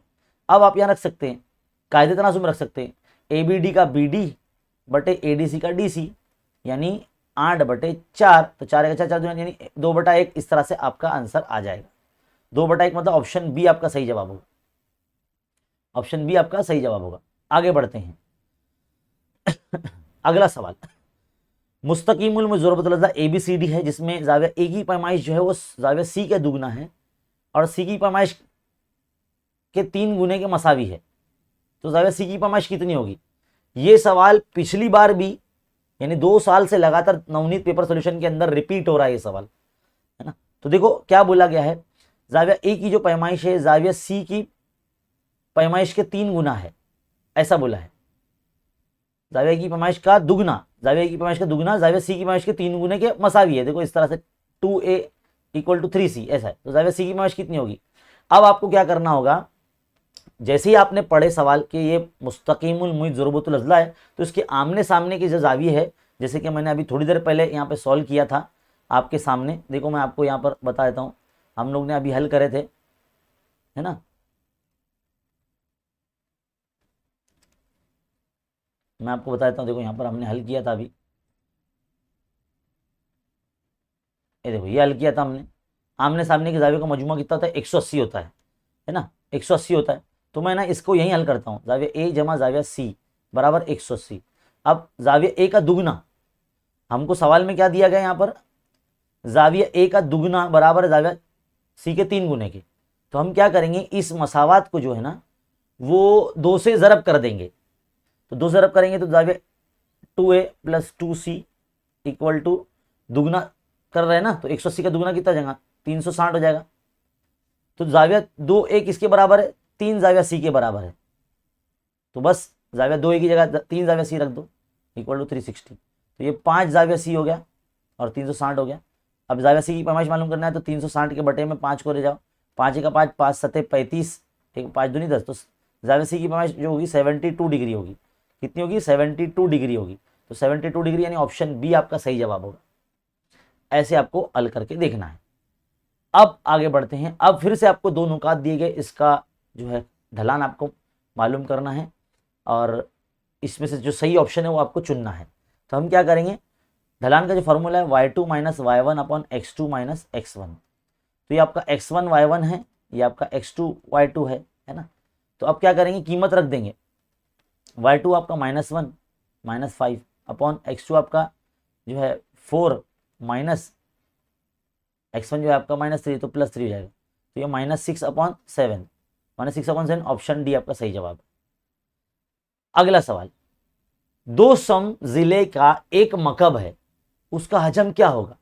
अब आप यहाँ रख सकते हैं, कायदे तनासुब में रख सकते हैं, ए बी डी का बी डी बटे ए डी सी का डी सी, यानी 8/4। तो 4 का 4 यानी 2/1। इस तरह से आपका आंसर आ जाएगा। 2/1 मतलब ऑप्शन बी आपका सही जवाब होगा। ऑप्शन बी आपका सही जवाब होगा। आगे बढ़ते हैं। अगला सवाल, मुस्तकीमुल में ज़रूरत लज़ा ए बी सी डी है, जिसमें ज़ाविया ए की पैमाइश जो है वो ज़ाविया सी के दुगना है, और सी की पैमाइश के 3 गुने के मसावी है। तो ज़ाविया सी की पैमाइश कितनी होगी? ये सवाल पिछली बार भी यानी 2 साल से लगातार नवनीत पेपर सोल्यूशन के अंदर रिपीट हो रहा है ये सवाल, है ना। तो देखो क्या बोला गया है, ज़ाविया ए की जो पैमाइश है ज़ाविया सी की पैमाइश के 3 गुना है, ऐसा बोला है। ज़ाविया की पैमाइश का दुगना, ज़ाविया की पैमाइश का दुगना ज़ाविया सी की पैमाइश के 3 गुने के मसावी है। देखो इस तरह से 2a = 3c ऐसा है। तो ज़ाविया सी की पैमाइश कितनी होगी? अब आपको क्या करना होगा, जैसे ही आपने पढ़े सवाल कि ये मुस्तकीमुल मुईद ज़ुरबतुल अज़ला है, तो इसके आमने सामने की जो ज़ाविया है, जैसे कि मैंने अभी थोड़ी देर पहले यहाँ पे सॉल्व किया था आपके सामने, देखो मैं आपको यहाँ पर बता देता हूँ, हम लोग ने अभी हल करे थे, है ना। मैं आपको बता देता हूँ, देखो यहाँ पर हमने हल किया था अभी, ये देखो ये हल किया था हमने। आमने सामने के ज़ाविया का मजमूआ कितना होता है? 180 होता है ना, 180 होता है। तो मैं ना इसको यहीं हल करता हूँ, ज़ाविया ए जमा ज़ाविया सी बराबर 180। अब ज़ाविया ए का दुगना, हमको सवाल में क्या दिया गया यहाँ पर, ज़ाविया ए का दुगना बराबर है ज़ाविया सी के 3 गुने के। तो हम क्या करेंगे, इस मसावात को जो है ना वो 2 से ज़रब कर देंगे। तो 2 से ज़रब करेंगे तो ज़ाविया 2a + 2c = दुगना कर रहे हैं ना, तो 180 का दुगना कितना जाएगा, 360 हो जाएगा। तो ज़ाविया 2a किसके बराबर है, 3 ज़ाविया सी के बराबर है। तो बस ज़ाविया 2a की जगह 3 ज़ाविया सी रख दो = 360। तो ये 5 ज़ाविया सी हो गया और 360 हो गया। अब ज़ाविया सी की पैमाइश मालूम करना है, तो 360 के बटे में 5 को ले जाओ, 5 का 5, 5 7 35, 5 दूनी 10। तो ज़ाविया सी की पैमाइश जो होगी 72 डिग्री होगी। कितनी होगी? 72 डिग्री होगी। तो 72 डिग्री यानी ऑप्शन बी आपका सही जवाब होगा। ऐसे आपको हल करके देखना है। अब आगे बढ़ते हैं। अब फिर से आपको 2 नुकात दिए गए, इसका जो है ढलान आपको मालूम करना है, और इसमें से जो सही ऑप्शन है वो आपको चुनना है। तो हम क्या करेंगे, ढलान का जो फॉर्मूला है y2 - y1 upon x2 - x1। तो ये आपका x1 y1 है, ये आपका x2 y2 है ना। तो अब क्या करेंगे, कीमत रख देंगे, y2 आपका -1 -5 अपॉन x2 आपका जो है 4 माइनस x1 जो है आपका -3, तो +3 हो जाएगा। तो ये -6 अपॉन 7, -6 अपॉन 7, ऑप्शन डी आपका सही जवाब। अगला सवाल, 2 सम जिले का एक मकब है, उसका हजम क्या होगा?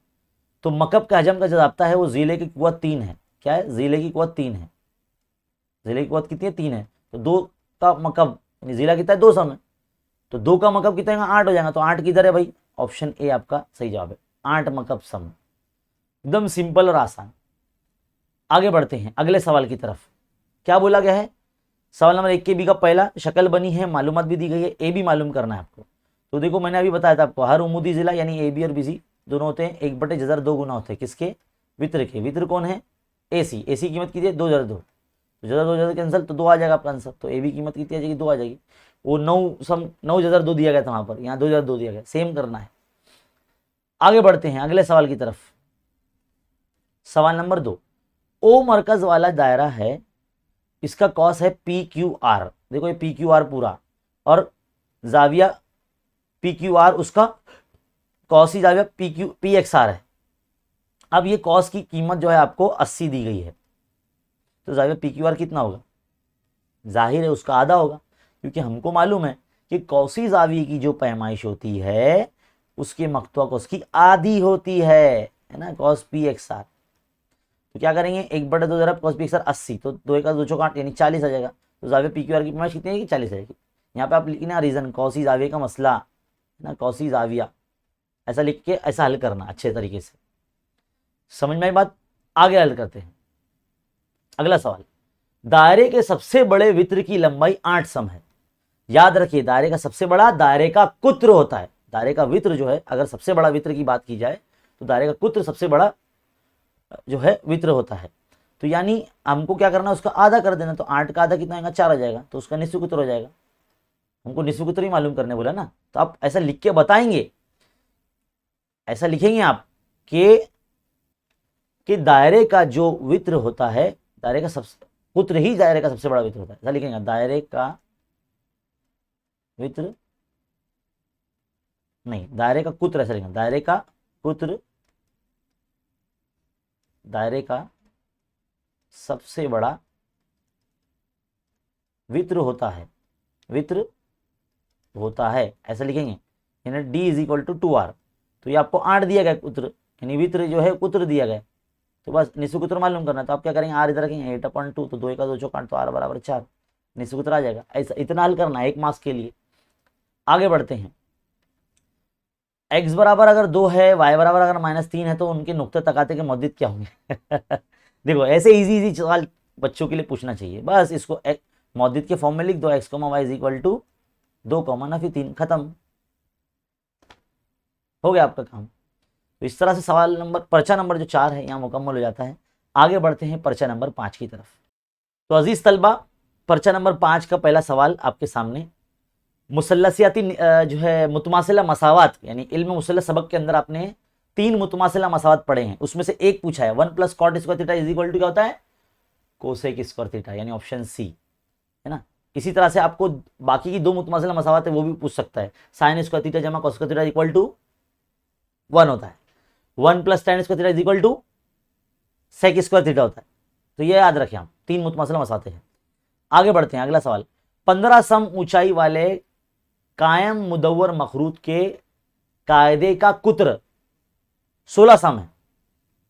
तो मकब का हजम का जो ज़ाब्ता है वो जिले की कुव्वत 3 है। क्या है? जिले की कुव्वत 3 है। जिले की कुव्वत कितनी है? 3 है। तो 2 का मकब यानी जिला कितना है, 2 सम है, तो 2 का मकब कितना है, 8 हो जाएगा। तो 8 किधर है भाई, ऑप्शन ए आपका सही जवाब है, 8 मकब सम। एकदम सिंपल और आसान। आगे बढ़ते हैं अगले सवाल की तरफ। क्या बोला गया है, सवाल नंबर 1 के बी का पहला, शक्ल बनी है, मालूमात भी दी गई है, ए बी मालूम करना है आपको। तो देखो मैंने अभी बताया था आपको, हर उमूदी जिला यानी ए बी और बी सी दोनों होते हैं 1/1000 2 गुना होते हैं किसके, वित्र के। वित्र कौन है, ए सी। ए सी कीमत कितनी है, 2002। तो 2002 कैंसिल तो 2 आ जाएगा आपका आंसर। तो ए बी कीमत कितनी आ जाएगी, 2 आ जाएगी। वो 9,002 दिया गया था वहां पर, यहाँ 2002 दिया गया, सेम करना है। आगे बढ़ते हैं अगले सवाल की तरफ। सवाल नंबर 2, ओ मरकज वाला दायरा है, इसका कॉस है पी क्यू आर। देखो ये पी क्यू आर पूरा, और जाविया पी क्यू आर उसका कॉस ही जाविया पी एक्स आर है। अब ये कॉस की कीमत जो है आपको 80 दी गई है, तो जाविया पी क्यू आर कितना होगा, जाहिर है उसका आधा होगा, क्योंकि हमको मालूम है कि कौसी जाविये की जो पैमाइश होती है उसके मकतुआ कॉस की आधी होती है ना, कॉस पी एक्स आर। तो क्या करेंगे, 1/2 जरा कॉस पी एक्स आर 80, तो 2 का 2 चौका 8 यानी 40 आ जाएगा। तो जाविया पी क्यू आर की पैमाइश कितनी आएगी, 40 आएगी। यहाँ पे आप लिखना रीजन, कौसी जाविये का मसला ना, कौसी जाविया, ऐसा लिख के ऐसा हल करना अच्छे तरीके से। समझ में आई बात, आगे हल करते हैं। अगला सवाल, दायरे के सबसे बड़े वित्र की लंबाई 8 सम है। याद रखिए दायरे का सबसे बड़ा दायरे का कुत्र होता है। दायरे का वित्र जो है, अगर सबसे बड़ा वित्र की बात की जाए तो दायरे का कुत्र सबसे बड़ा जो है वित्र होता है। तो यानी हमको क्या करना है, उसका आधा कर देना। तो 8 का आधा कितना आएगा, 4 आ जाएगा, तो उसका निस्फ कुत्र हो जाएगा। हमको निस्फ कुत्र ही मालूम करने बोला ना, तो आप ऐसा लिख के बताएंगे, ऐसा लिखेंगे आप कि दायरे का जो वित्र होता है, दायरे का सबसे कुत्र ही दायरे का सबसे बड़ा वित्र होता है, ऐसा लिखेंगे, दायरे का वित्र नहीं, दायरे का कुत्र, ऐसा लिखेंगे, दायरे का कुत्र दायरे का सबसे बड़ा वित्र होता है, वित्र होता है, ऐसा लिखेंगे। यानी d is equal to 2r। तो ये आपको 8 दिया गया कुत्र, यानी वित्र जो है कुत्र दिया गया, तो बस निस्फ कुत्र मालूम करना। तो आप क्या करेंगे, r इधर रखेंगे 8/2, तो 2 का 2 चौका 8, तो r बराबर 4, निस्फ कुत्र आ जाएगा। ऐसा इतना हल करना है 1 मार्क्स के लिए। आगे बढ़ते हैं। x बराबर अगर 2 है, y बराबर अगर -3 है, तो उनके नुक्ते तकाते के मौद्दिद क्या होंगे। देखो ऐसे इजी सवाल बच्चों के लिए पूछना चाहिए। बस इसको मौद्दिद के फॉर्म में लिख दो, x, y is equal to 2, नफी 3, खत्म, हो गया आपका काम। तो इस तरह से सवाल नंबर पर्चा नंबर जो 4 है यहाँ मुकम्मल हो जाता है। आगे बढ़ते हैं पर्चा नंबर 5 की तरफ। तो अजीज तलबा, पर्चा नंबर 5 का पहला सवाल आपके सामने, मुसल्लसियाती जो है मुतमासिला मसावात, यानी इल्म मुसल्लस सबक के अंदर आपने 3 मुतमासिला मसावात पढ़े हैं, उसमें से एक पूछा है 1 + cot square theta is equal to क्या होता है, कोसेक स्क्वायर थीटा, यानी ऑप्शन सी है ना। इसी तरह से आपको बाकी की 2 मुतमासिला मसावात है वो भी पूछ सकता है, साइन स्क्वायर थीटा जमा cos square theta equal to 1 होता है, 1 + tan square theta is equal to sec square theta होता है। तो ये याद रखें हम, 3 मुतमासिला मसाते हैं। आगे बढ़ते हैं अगला सवाल, 15 सम ऊंचाई वाले कायम मुदव्वर मखरूत के कायदे का कुत्र 16 सम है,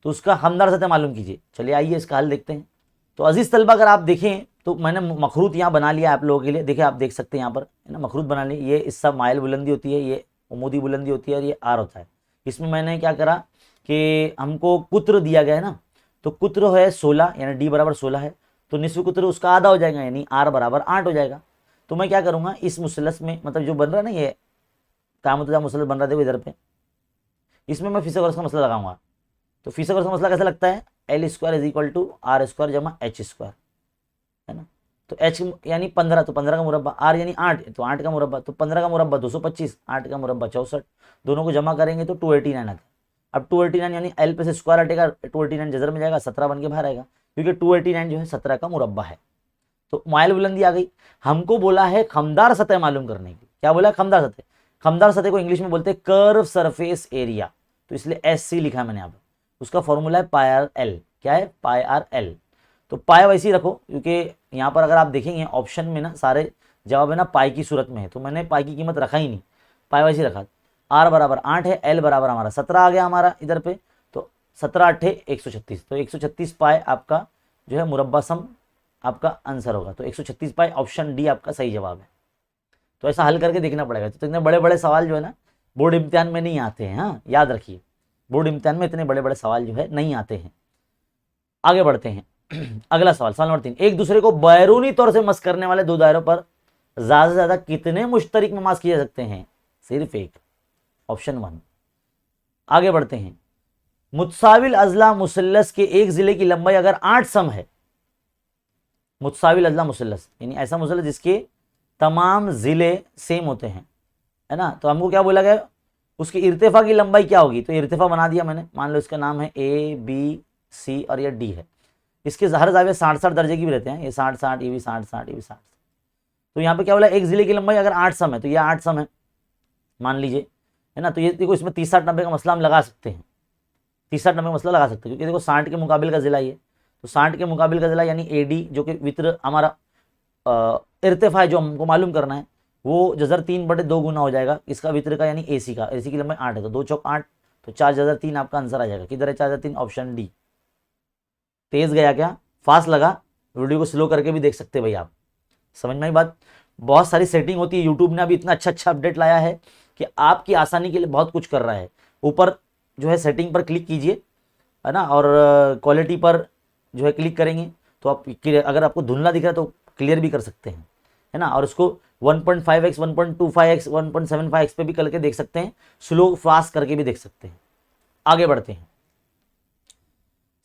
तो उसका हमदार सतह मालूम कीजिए। चलिए आइए इसका हल देखते हैं। तो अजीज तलबा, अगर आप देखें तो मैंने मखरूत यहाँ बना लिया आप लोगों के लिए, देखिए आप देख सकते हैं यहाँ पर है ना, मखरूत बना लिया। ये इसका माइल बुलंदी होती है, ये उमूदी बुलंदी होती है, और ये आर होता है। इसमें मैंने क्या करा कि हमको कुत्र दिया गया है ना, तो कुत्र है 16, यानी डी बराबर 16 है, तो निस्फ कुत्र उसका आधा हो जाएगा, यानी आर बराबर 8 हो जाएगा। तो मैं क्या करूँगा, इस मुसलस में मतलब जो बन रहा है ना, ये कामतुजा मुसलस बन रहा था इधर पे, इसमें मैं फिसक का मसला लगाऊंगा। तो फिसक का मसला कैसा लगता है, L square is equal to R square जमा H स्क्वायर, है ना। तो H यानी 15, तो 15 का मुरब्बा, R यानी 8, तो 8 का मुरब्बा, तो 15 का मुरब्बा 225, 8 का मुरब्बा 64, दोनों को जमा करेंगे तो 289 आता है। अब 289 यानी L पे से स्क्वायर हटेगा, 289 जजर में जाएगा, 17 बन के बाहर आएगा, क्योंकि 289 जो है 17 का मुरब्बा है। तो माइल बुलंदी आ गई। हमको बोला है खमदार सतह मालूम करने की। क्या बोला है, खमदार सतह। खमदार सतह को इंग्लिश में बोलते हैं कर्व सरफेस एरिया, तो इसलिए SC लिखा है मैंने यहाँ पे। उसका फॉर्मूला है πr/l। क्या है, πr/l। तो पाई वैसे ही रखो, क्योंकि यहाँ पर अगर आप देखेंगे ऑप्शन में ना सारे जवाब है ना पाई की सूरत में है, तो मैंने पाई की कीमत रखा ही नहीं, पाई वैसे ही रखा। R बराबर 8 है, L बराबर हमारा 17 आ गया हमारा इधर पे, तो 17 8 136, तो 136 पाई आपका जो है मुरब्बा सम आपका आंसर होगा। तो 136 पाई ऑप्शन डी आपका सही जवाब है। तो ऐसा हल करके देखना पड़ेगा। तो इतने बड़े बड़े सवाल जो है ना बोर्ड इम्तिहान में नहीं आते हैं, हाँ याद रखिए, बोर्ड इम्तिहान में इतने बड़े बड़े सवाल जो है नहीं आते हैं। आगे बढ़ते हैं अगला सवाल, सवाल नंबर 3, एक दूसरे को बैरूनी तौर से मस करने वाले दो दायरों पर ज्यादा से ज्यादा कितने मुश्तरिक ममास किए जा सकते हैं? सिर्फ एक, ऑप्शन 1। आगे बढ़ते हैं, मुतसाविल अजला मुसल्लस के एक जिले की लंबाई अगर 8 सम है, मुतसाविल अजला मुसल्लस यानी ऐसा मुसल्लस जिसके तमाम जिले सेम होते हैं, है ना, तो हमको क्या बोला गया, उसकी इर्तिफा की लंबाई क्या होगी? तो इर्तिफा बना दिया मैंने, मान लो इसका नाम है ए बी सी और ये डी है। इसके हर जाविया 60-60 दर्जे की भी रहते हैं, ये 60-60, ये भी 60-60, ये भी 60। तो यहाँ पे क्या बोला, एक जिले की लंबाई अगर 8 सम है तो ये 8 सम है मान लीजिए, है ना। तो ये देखो इसमें 30-60-90 का मसला हम लगा सकते हैं, 30-60-90 का मसला लगा सकते हैं, क्योंकि देखो 60 के मुकाबिल का जिला ये, तो 60 के मुकाबिल का जिला यानी ए डी जो कि वित्र हमारा इर्तिफा है जो हमको मालूम करना है, वो जजर 3/2 गुना हो जाएगा इसका वित्र का यानी एसी का, एसी की लंबाई 8 है तो 2 चौक 8, तो 4 जजर 3 आपका आंसर आ जाएगा। किधर है 4 जजर 3? Option D. तेज गया क्या, फास्ट लगा? वीडियो को स्लो करके भी देख सकते भाई आप, समझ में आई बात। बहुत सारी सेटिंग होती है, यूट्यूब ने अभी इतना अच्छा अच्छा अपडेट लाया है कि आपकी आसानी के लिए बहुत कुछ कर रहा है। ऊपर जो है सेटिंग पर क्लिक कीजिए, है ना, और क्वालिटी पर जो है क्लिक करेंगे तो आप अगर आपको धुंधला दिख रहा है तो क्लियर भी कर सकते हैं, है ना। और इसको 1.5x 1.25x 1.75x पे भी करके देख सकते हैं, स्लो फास्ट करके भी देख सकते हैं। आगे बढ़ते हैं,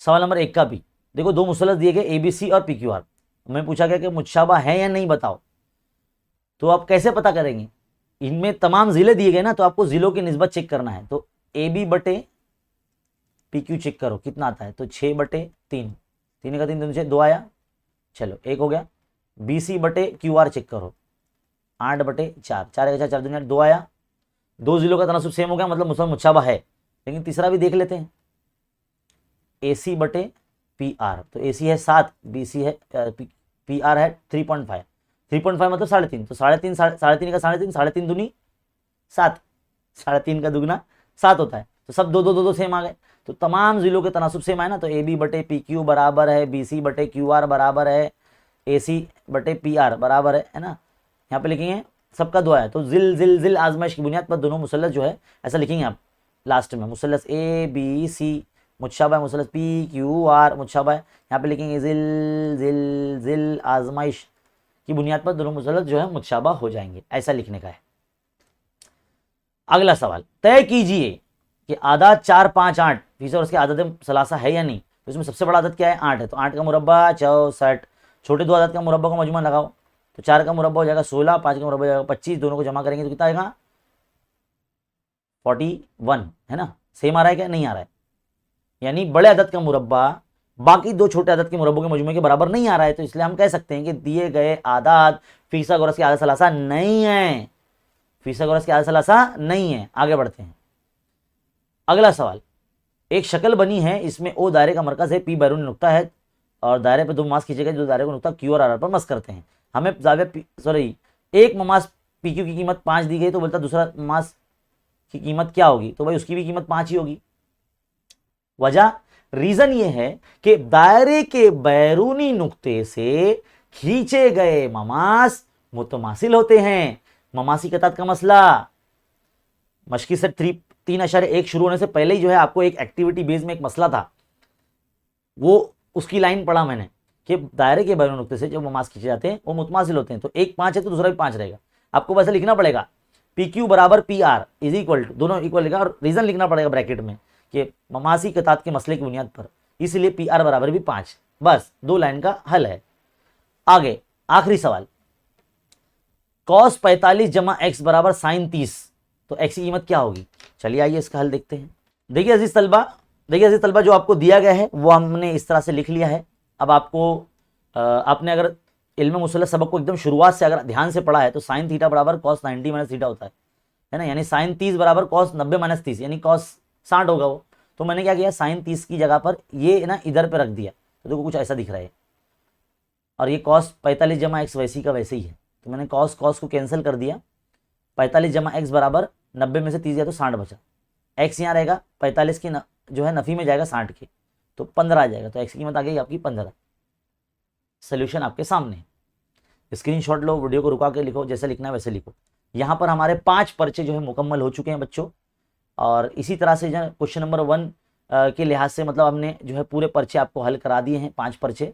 सवाल नंबर 1 का भी देखो, दो मुसल्लस दिए गए एबीसी और पीक्यूआर, मैं पूछा गया कि मुतशाबा है या नहीं बताओ, तो आप कैसे पता करेंगे? इनमें तमाम जिले दिए गए ना, तो आपको जिलों की निस्बत चेक करना है। तो ए बी बटे पी क्यू चेक करो कितना आता है, तो 6/3, 3 का 3 दूनी 6, 2 आया, चलो 1 हो गया। बी सी बटे क्यू आर चेक करो, 8/4, 4 का 4 दूनी 8, 2 आया। दो जिलों का तनासुब सेम हो गया, मतलब मुसलमान मुतशाबा है। लेकिन तीसरा भी देख लेते हैं, ए सी बटे पी आर, तो ए सी है 7, बी सी है पी आर है 3.5, 3.5 मतलब 3.5, तो 3.5 3.5 का 3.5, 3.5 दूनी 7, 3.5 का दुगना 7 होता है। तो सब 2 सेम आ गए, तो तमाम जिलों के तनासुब सेम आए ना, तो ए बी बटे पी क्यू बराबर है बी सी बटे क्यू आर बराबर है ए सी बटे पी आर बराबर है ना। यहाँ पे लिखेंगे सबका 2 आया, तो जिल आजमाइश की बुनियाद पर दोनों मुसल्लस जो है ऐसा लिखेंगे आप लास्ट में, मुसल्लस ए बी सी मुतशाबा है, मुसल्लस पी क्यू आर मुतशाबा है। यहाँ पे लिखेंगे जिल आजमाइश की बुनियाद पर दोनों मुसल्लस जो है मुतशाबा हो जाएंगे, ऐसा लिखने का है। अगला सवाल, तय कीजिए कि आदाद 4, 5, 8 फीसद और उसके आदत सलासा है या नहीं। तो इसमें सबसे बड़ा आदत क्या है? 8 है, तो 8 का मुरब्बा 64, छोटे दो आदत का मुरब्बा का मजमूआ लगाओ, तो 4 का मुरब्बा हो जाएगा 16, 5 का मुरब्बा हो जाएगा 25, दोनों को जमा करेंगे तो कितना आएगा? 41, है ना। सेम आ रहा है क्या? नहीं आ रहा है, यानी बड़े अदद का मुरब्बा बाकी दो छोटे अदद के मुरब्बों के मजमूए के बराबर नहीं आ रहा है, तो इसलिए हम कह सकते हैं कि दिए गए आदाद फीसद और उसकी आदत सलासा नहीं है, फीसद और उसकी आदत सलासा नहीं है। आगे बढ़ते हैं, अगला सवाल, एक शक्ल बनी है, इसमें ओ दायरे का मरकज है, पी बैरून नुक्ता है और दायरे पर दो ममास खींचे गए जो दायरे को नुक्ता क्यू और आर पर मस करते हैं। हमें जाविया एक ममास पी क्यू की कीमत 5 दी गई, तो बोलता दूसरा ममास की कीमत क्या होगी? तो भाई उसकी भी कीमत 5 ही होगी। वजह, रीजन ये है कि दायरे के बैरूनी नुक्ते से खींचे गए ममास मुतमासिल होते हैं। ममासी कतात का मसला मशकी से 3.1 शुरू होने से पहले ही जो है आपको एक एक्टिविटी बेस में एक मसला था, वो उसकी लाइन पढ़ा मैंने कि दायरे के बैरूनी नुक्ते से जो ममास खींचे जाते हैं वो मुतमासिल होते हैं। तो एक 5 है तो दूसरा भी 5 रहेगा। आपको वैसे लिखना पड़ेगा पी क्यू बराबर P R is equal to, दोनों इक्वल लिखा और रीजन लिखना पड़ेगा ब्रैकेट में कि ममासी कतात के मसले की बुनियाद पर, इसलिए पी आर बराबर भी 5। बस 2 लाइन का हल है। आगे आखिरी सवाल, कॉस 45 जमा एक्स बराबर साइन 30, तो एक्स की कीमत क्या होगी? चलिए आइए इसका हल देखते हैं। देखिए अजीज तलबा जो आपको दिया गया है वो हमने इस तरह से लिख लिया है। अब आपको आपने अगर इल्म मुसल्लस सबक को एकदम शुरुआत से अगर ध्यान से पढ़ा है तो साइन थीटा बराबर कॉस 90 माइनस थीटा होता है ना, यानी साइन 30 बराबर कॉस 90 माइनस 30 यानी कॉस 60 होगा वो। तो मैंने क्या किया, साइन 30 की जगह पर ये ना इधर पे रख दिया, तो देखो कुछ ऐसा दिख रहा है, और ये कॉस 45 जमा एक्स वैसी का वैसे ही है, तो मैंने कॉस को कैंसिल कर दिया। 45 जमा एक्स बराबर 90 में से 30 गया तो 60 बचा, एक्स यहाँ रहेगा 45 की जो है नफ़ी में जाएगा 60 के, तो 15 आ जाएगा, तो एक्स की कीमत आ गई आपकी 15। सोल्यूशन आपके सामने है। स्क्रीनशॉट लो, वीडियो को रुका के लिखो, जैसे लिखना है वैसे लिखो। यहाँ पर हमारे 5 पर्चे जो है मुकम्मल हो चुके हैं बच्चों, और इसी तरह से जो है क्वेश्चन नंबर 1 के लिहाज से मतलब हमने जो है पूरे पर्चे आपको हल करा दिए हैं, 5 पर्चे।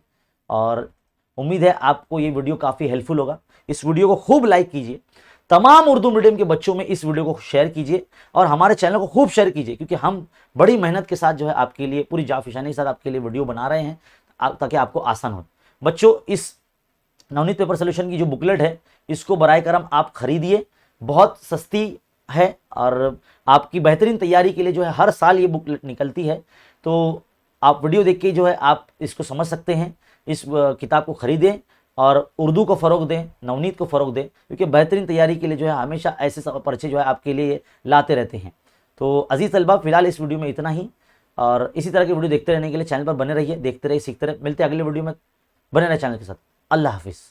और उम्मीद है आपको ये वीडियो काफ़ी हेल्पफुल होगा। इस वीडियो को खूब लाइक कीजिए, तमाम उर्दू मीडियम के बच्चों में इस वीडियो को शेयर कीजिए, और हमारे चैनल को खूब शेयर कीजिए, क्योंकि हम बड़ी मेहनत के साथ जो है आपके लिए, पूरी जाफिशानी के साथ आपके लिए वीडियो बना रहे हैं ताकि आपको आसान हो। बच्चों, इस नवनीत पेपर सोल्यूशन की जो बुकलेट है इसको बराए करम आप खरीदिए, बहुत सस्ती है, और आपकी बेहतरीन तैयारी के लिए जो है हर साल ये बुकलेट निकलती है। तो आप वीडियो देख के जो है आप इसको समझ सकते हैं। इस किताब को खरीदें और उर्दू को फ़रोग दें, नवनीत को फ़रोग दें, क्योंकि बेहतरीन तैयारी के लिए जो है हमेशा ऐसे पर्चे जो है आपके लिए लाते रहते हैं। तो अजीज़ तलबा, फिलहाल इस वीडियो में इतना ही, और इसी तरह की वीडियो देखते रहने के लिए चैनल पर बने रहिए, देखते रहिए, सीखते रहिए। मिलते हैं अगले वीडियो में, बने रहे चैनल के साथ। अल्लाह हाफिज़।